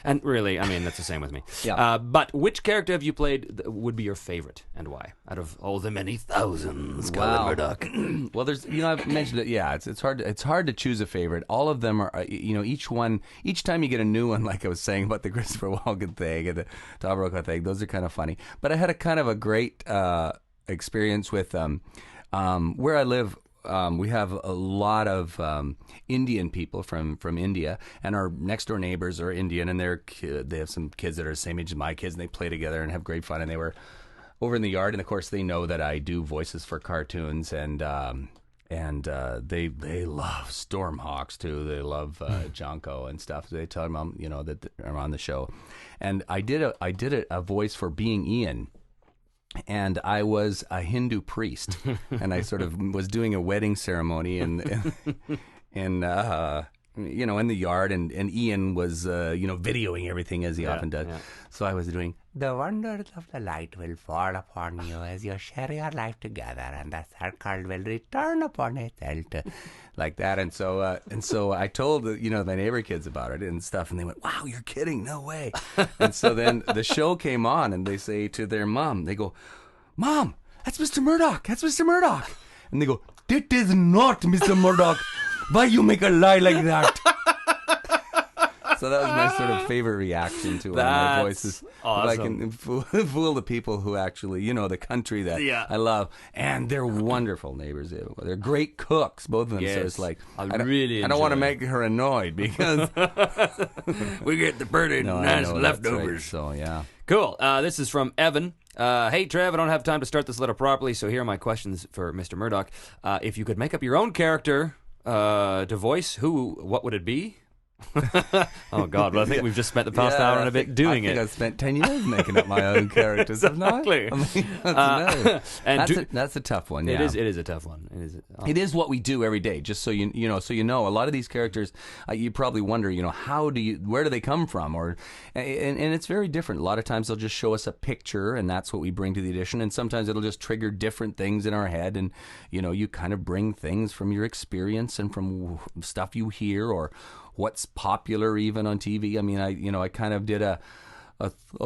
And really, I mean, that's the same with me. Yeah. But which character have you played that would be your favorite, and why? Out of all the many thousands, Colin Murdock. Well, there's, I've mentioned it. Yeah, it's hard. It's hard to choose a favorite. All of them are, each time you get a new one, like I was saying about the Christopher Walken thing and the Tom Brokaw thing. Those are kind of funny. But I had a kind of a great experience with where I live. We have a lot of Indian people from India, and our next door neighbors are Indian, and they have some kids that are the same age as my kids, and they play together and have great fun. And they were over in the yard, and of course they know that I do voices for cartoons, and they love Stormhawks too. They love Jonko and stuff. They tell them that I'm on the show, and I did a voice for Being Ian. And I was a Hindu priest, and I sort of was doing a wedding ceremony in the yard, and Ian was videoing everything as he often does. Yeah. So I was doing, the wonders of the light will fall upon you as you share your life together, and the circle will return upon itself. Like that, and so I told my neighbor kids about it and stuff, and they went, "Wow, you're kidding? No way!" And so then the show came on, and they say to their mom, they go, "Mom, that's Mr. Murdock. That's Mr. Murdock." And they go, "It is not Mr. Murdock. Why you make a lie like that?" So that was my sort of favorite reaction to one of my voices. Awesome. I can fool the people who actually, the country that I love. And they're wonderful neighbors. They're great cooks, both of them. Yes. So it's like, I don't want to make her annoyed because we get the pretty nice leftovers. Right. So, yeah. Cool. This is from Evan. Hey, Trev, I don't have time to start this letter properly, so here are my questions for Mr. Murdock. If you could make up your own character to voice, what would it be? Oh God! Well, I think we've just spent the past hour and a bit doing it. I've spent 10 years making up my own characters. Exactly. That's a tough one. Yeah. It is a tough one. It is what we do every day. Just so you know, a lot of these characters, you probably wonder, where do they come from, and it's very different. A lot of times they'll just show us a picture, and that's what we bring to the edition. And sometimes it'll just trigger different things in our head, and you kind of bring things from your experience and from stuff you hear or what's popular even on TV. I mean, I kind of did a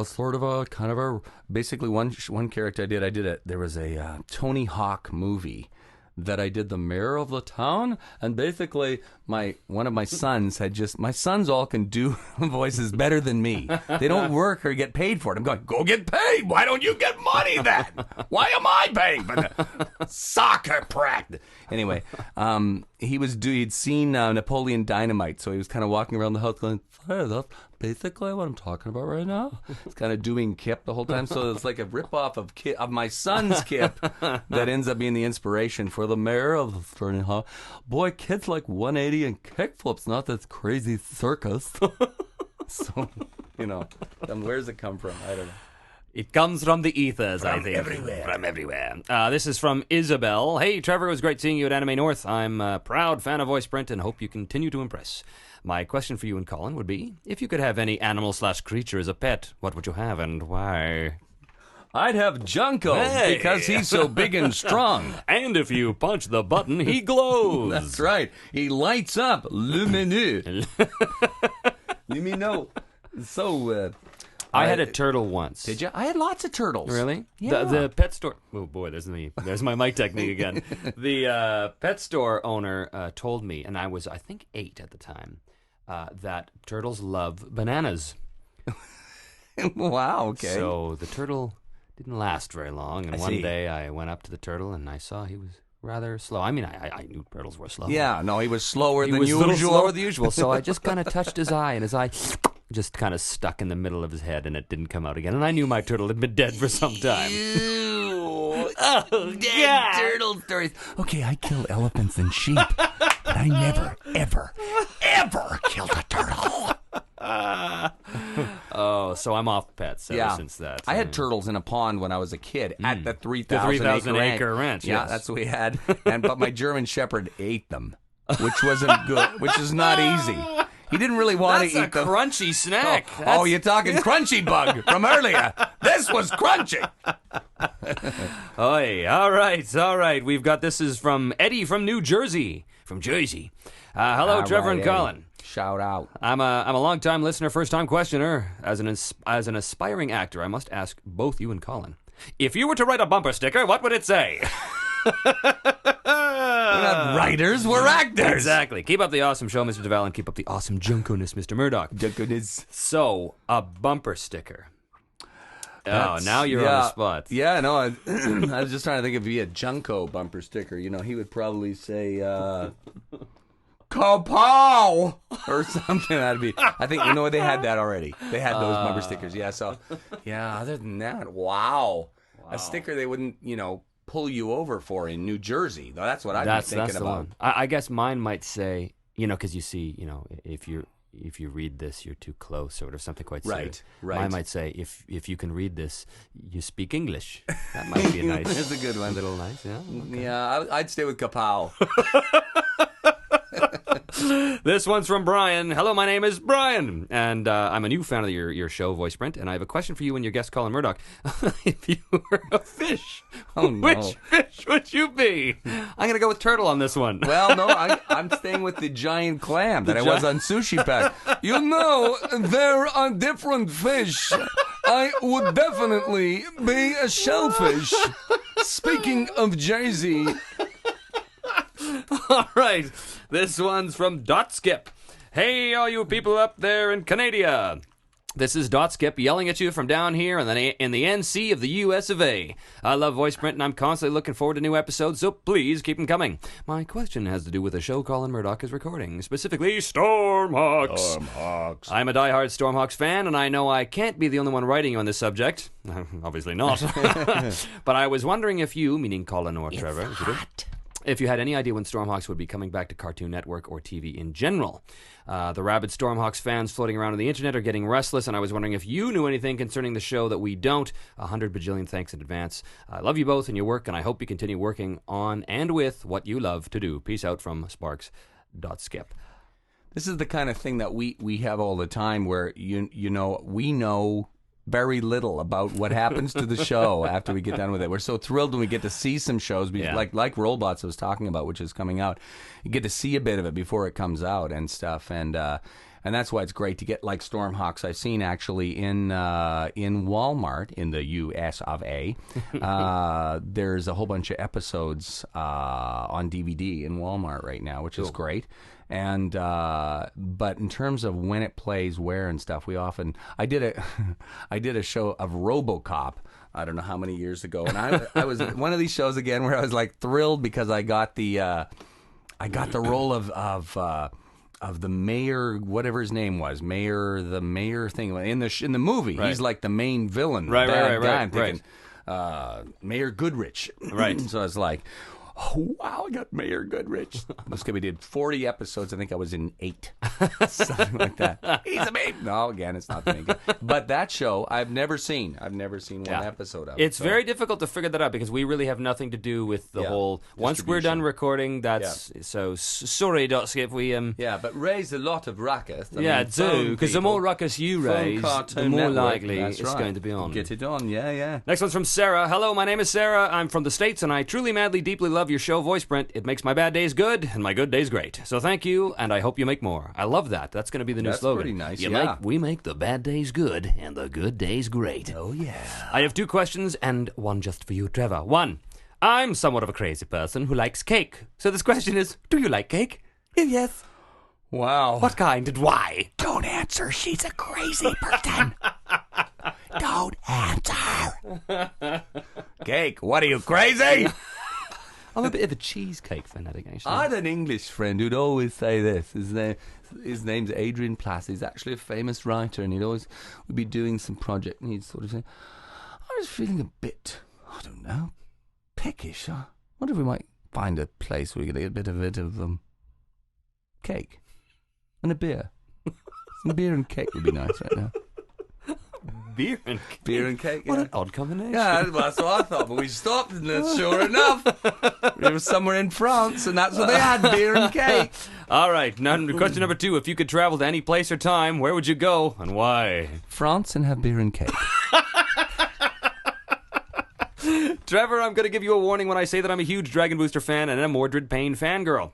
sort of a kind of a basically one character there was a Tony Hawk movie that I did the mayor of the town, and basically one of my sons my sons all can do voices better than me. They don't work or get paid for it. I'm going, go get paid. Why don't you get money then? Why am I paying for the soccer practice? Anyway, he'd seen Napoleon Dynamite, so he was kind of walking around the house going, hey, that's basically what I'm talking about right now. It's kind of doing Kip the whole time, so it's like a ripoff of my son's Kip that ends up being the inspiration for the mayor of the Sterling Hall. Boy, kids like 180 and kickflips, not this crazy circus. So, where's it come from? I don't know. It comes from the ethers, I think. From everywhere. This is from Isabel. Hey, Trevor, it was great seeing you at Anime North. I'm a proud fan of Voiceprint and hope you continue to impress. My question for you and Colin would be, if you could have any animal/creature as a pet, what would you have and why? I'd have Junko, because he's so big and strong. And if you punch the button, he glows. That's right. He lights up. Lumineux. Lumineux. So, I had a turtle once. Did you? I had lots of turtles. Really? Yeah. The pet store. Oh boy, there's my mic technique again. The pet store owner told me, and I was, I think, 8 at the time, that turtles love bananas. Wow. Okay. So the turtle didn't last very long, and one day I went up to the turtle and I saw he was rather slow. I mean, I knew turtles were slow. Yeah. No, he was slower than usual. He was a little slower than usual. So I just kind of touched his eye, and his eye just kind of stuck in the middle of his head, and it didn't come out again. And I knew my turtle had been dead for some time. Oh, dead turtle stories. Okay, I kill elephants and sheep, but I never, ever, ever killed a turtle. Oh, so I'm off pets ever since that. I had turtles in a pond when I was a kid at the 3,000 acre ranch. Yeah, yes. that's what we had. But my German Shepherd ate them, which wasn't good, which is not easy. He didn't really want to eat them. That's a crunchy snack. Oh, you're talking crunchy bug from earlier. This was crunchy. Oy, all right. We've got, this is from Eddie from New Jersey. Hello, Trevor and Colin. Shout out. I'm a long-time listener, first-time questioner. As an aspiring actor, I must ask both you and Colin, if you were to write a bumper sticker, what would it say? We're not writers, we're actors. Exactly. Keep up the awesome show, Mr. Devall, and keep up the awesome junkoness, Mr. Murdock. Junkoness. So, a bumper sticker. Now you're on the spot. Yeah, no, I was just trying to think if he had Junko bumper sticker. You know, he would probably say, Kapow! Or something. That'd be, I think, you know what, they had that already. They had those bumper stickers. Yeah, so, other than that, wow. A sticker they wouldn't, pull you over for in New Jersey. That's what I'd be thinking that's about. The one. I guess mine might say, because you see, if you read this, you're too close, or something quite serious. Right. Mine might say, if you can read this, you speak English. That might be a nice. That's a good one. A little nice, yeah. Okay. Yeah, I'd stay with Kapow. This one's from Brian. Hello, my name is Brian, and I'm a new fan of your show, Voiceprint, and I have a question for you and your guest, Colin Murdock. If you were a fish, which fish would you be? I'm going to go with turtle on this one. Well, no, I'm staying with the giant clam that I was on Sushi Pack. There are different fish. I would definitely be a shellfish. Speaking of Jersey... All right, this one's from Skip. Hey, all you people up there in Canada. This is Skip yelling at you from down here in the NC of the US of A. I love Voiceprint, and I'm constantly looking forward to new episodes, so please keep them coming. My question has to do with a show Colin Murdock is recording, specifically Stormhawks. I'm a diehard Stormhawks fan, and I know I can't be the only one writing on this subject. Obviously not. But I was wondering if you, meaning Colin or Trevor, if you had any idea when Stormhawks would be coming back to Cartoon Network or TV in general. The rabid Stormhawks fans floating around on the internet are getting restless, and I was wondering if you knew anything concerning the show that we don't. 100 bajillion thanks in advance. I love you both and your work, and I hope you continue working on and with what you love to do. Peace out from Sparks.Skip. This is the kind of thing that we have all the time where, we know very little about what happens to the show after we get done with it. We're so thrilled when we get to see some shows, like Robots I was talking about, which is coming out. You get to see a bit of it before it comes out and stuff, and that's why it's great to get like Stormhawks. I've seen actually in Walmart in the US of A. There's a whole bunch of episodes on DVD in Walmart right now, which is great. And but in terms of when it plays where and stuff, I did a show of RoboCop. I don't know how many years ago, and I was one of these shows again where I was like thrilled because I got the role of the mayor, whatever his name was, the mayor thing in the movie. Right. He's like the main villain, right. I'm thinking, Mayor Goodrich, right? So I was like, oh, wow, I got Mayor Goodrich. We did 40 episodes. I think I was in 8. Something like that. He's a babe. No, again, it's not the main guy. But that show, I've never seen one episode of it. It's very difficult to figure that out because we really have nothing to do with the whole... Once we're done recording, that's... Yeah. So, sorry, Skip, we... Yeah, but raise a lot of ruckus. Do, because the more ruckus you raise, the more likely it's going to be on. Get it on, yeah. Next one's from Sarah. Hello, my name is Sarah. I'm from the States, and I truly, madly, deeply love love your show, Voiceprint. It makes my bad days good and my good days great. So thank you, and I hope you make more. I love that. That's going to be the new slogan. That's pretty nice, We make the bad days good and the good days great. Oh, yeah. I have 2 questions and one just for you, Trevor. 1, I'm somewhat of a crazy person who likes cake. So this question is, do you like cake? Yes. Wow. What kind and why? Don't answer. She's a crazy person. Don't answer. Cake. What are you, crazy? I'm a bit of a cheesecake fanatic, actually. I had an English friend who'd always say this. His name's Adrian Plass. He's actually a famous writer, and would be doing some project, and he'd sort of say, I was feeling a bit, I don't know, peckish. I wonder if we might find a place where we could get a bit of cake and a beer. Some beer and cake would be nice right now. Beer and cake? Beer and cake, yeah. What an odd combination. Yeah, that's what I thought, but we stopped, and sure enough, it was somewhere in France, and that's where they had beer and cake. All right, question number 2. If you could travel to any place or time, where would you go, and why? France, and have beer and cake. Trevor, I'm going to give you a warning when I say that I'm a huge Dragon Booster fan and a Mordred Payne fangirl.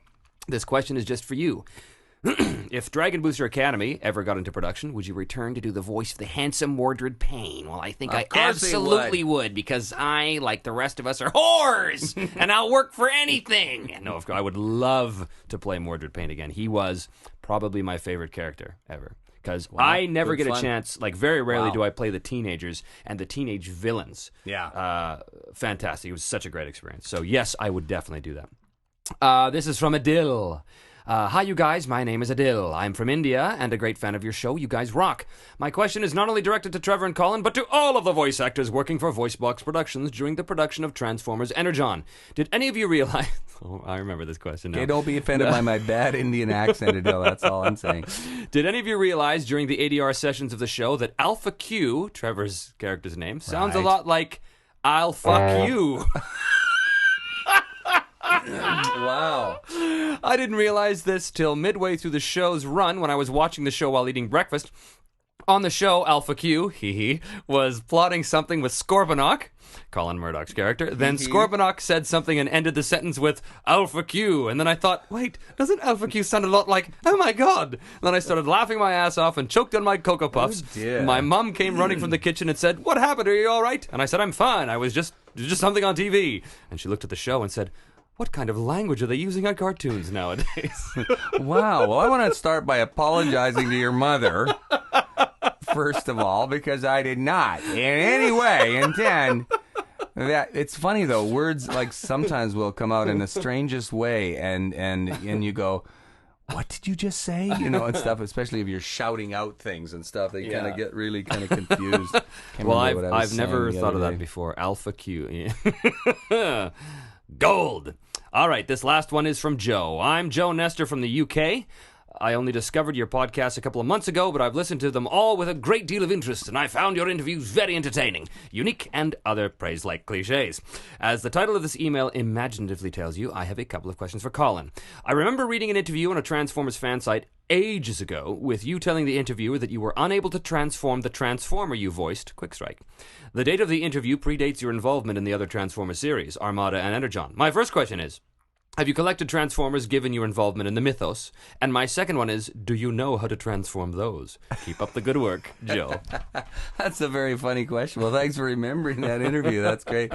This question is just for you. If Dragon Booster Academy ever got into production, would you return to do the voice of the handsome Mordred Payne? Well, I think I absolutely would, because I, like the rest of us, are whores, and I'll work for anything. No, I would love to play Mordred Payne again. He was probably my favorite character ever, because I never get a chance, like very rarely do I play the teenagers and the teenage villains. Yeah. Fantastic. It was such a great experience. So yes, I would definitely do that. This is from Adil. Hi, you guys. My name is Adil. I'm from India and a great fan of your show. You guys rock. My question is not only directed to Trevor and Colin, but to all of the voice actors working for VoiceBox Productions during the production of Transformers Energon. Did any of you realize... Oh, I remember this question now. Okay, don't be offended by my bad Indian accent, Adil. That's all I'm saying. Did any of you realize during the ADR sessions of the show that Alpha Q, Trevor's character's name, sounds a lot like I'll fuck you? Wow. I didn't realize this till midway through the show's run when I was watching the show while eating breakfast. On the show, Alpha Q, was plotting something with Scorponok, Colin Murdock's character. Then Scorponok said something and ended the sentence with Alpha Q. And then I thought, wait, doesn't Alpha Q sound a lot like, oh my God? And then I started laughing my ass off and choked on my Cocoa Puffs. My mom came running from the kitchen and said, what happened? Are you all right? And I said, I'm fine. I was just something on TV. And she looked at the show and said, what kind of language are they using on cartoons nowadays? Wow. Well, I want to start by apologizing to your mother, first of all, because I did not in any way intend that. It's funny, though. Words, like, sometimes will come out in the strangest way, and you go, what did you just say? You know, and stuff, especially if you're shouting out things and stuff. They kind of get really kind of confused. Well, I've never thought of that before. Alpha Q. Gold. All right, this last one is from Joe. I'm Joe Nestor from the UK. I only discovered your podcast a couple of months ago, but I've listened to them all with a great deal of interest, and I found your interviews very entertaining, unique, and other praise-like cliches. As the title of this email imaginatively tells you, I have a couple of questions for Colin. I remember reading an interview on a Transformers fan site ages ago with you telling the interviewer that you were unable to transform the Transformer you voiced, Quickstrike. The date of the interview predates your involvement in the other Transformer series, Armada and Energon. My first question is, have you collected Transformers given your involvement in the mythos? And my second one is, do you know how to transform those? Keep up the good work, Joe. That's a very funny question. Well, thanks for remembering that interview. That's great.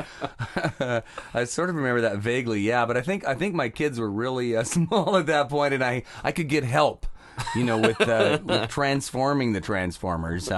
I sort of remember that vaguely, yeah. But I think my kids were really small at that point, and I could get help, you know, with transforming the Transformers.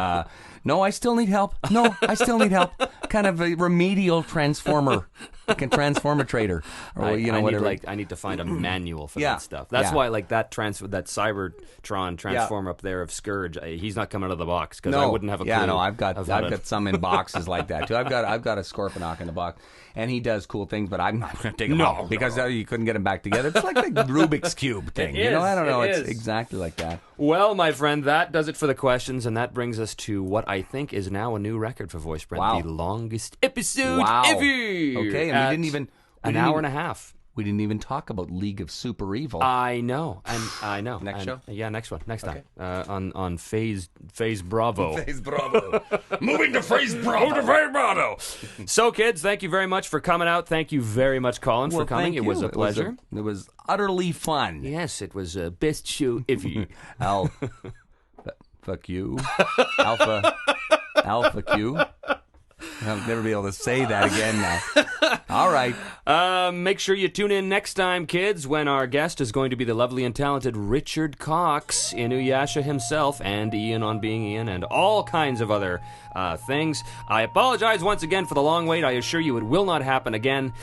No, I still need help. No, I still need help. Kind of a remedial transformer. Like a transformer trader. Or, whatever. I need to find a manual for that stuff. That's why, like, that Cybertron transformer up there of Scourge, he's not coming out of the box, because I wouldn't have a clue. Yeah, no, I've got some in boxes like that, too. I've got a Scorponok in the box, and he does cool things, but I'm not going to take him out because you couldn't get him back together. It's like the Rubik's Cube thing. I don't know. It's exactly like that. Well, my friend, that does it for the questions, and that brings us to what I think is now a new record for Voiceprint. The longest episode ever. Okay, and we didn't even... An hour and a half. We didn't even talk about League of Super Evil. I know. Next show? Yeah, next one. Next time. On Phase Bravo. Phase Bravo. Moving to Phase Bravo. So, kids, thank you very much for coming out. Thank you very much, Colin, for coming. It was a pleasure. It was utterly fun. Yes, it was best show ever. Fuck you. Alpha Q. I'll never be able to say that again now. All right. Make sure you tune in next time, kids, when our guest is going to be the lovely and talented Richard Cox, Inuyasha himself, and Ian on Being Ian, and all kinds of other things. I apologize once again for the long wait. I assure you it will not happen again.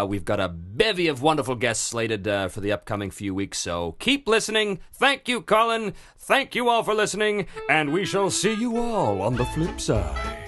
We've got a bevy of wonderful guests slated for the upcoming few weeks, so keep listening. Thank you, Colin. Thank you all for listening, and we shall see you all on the flip side.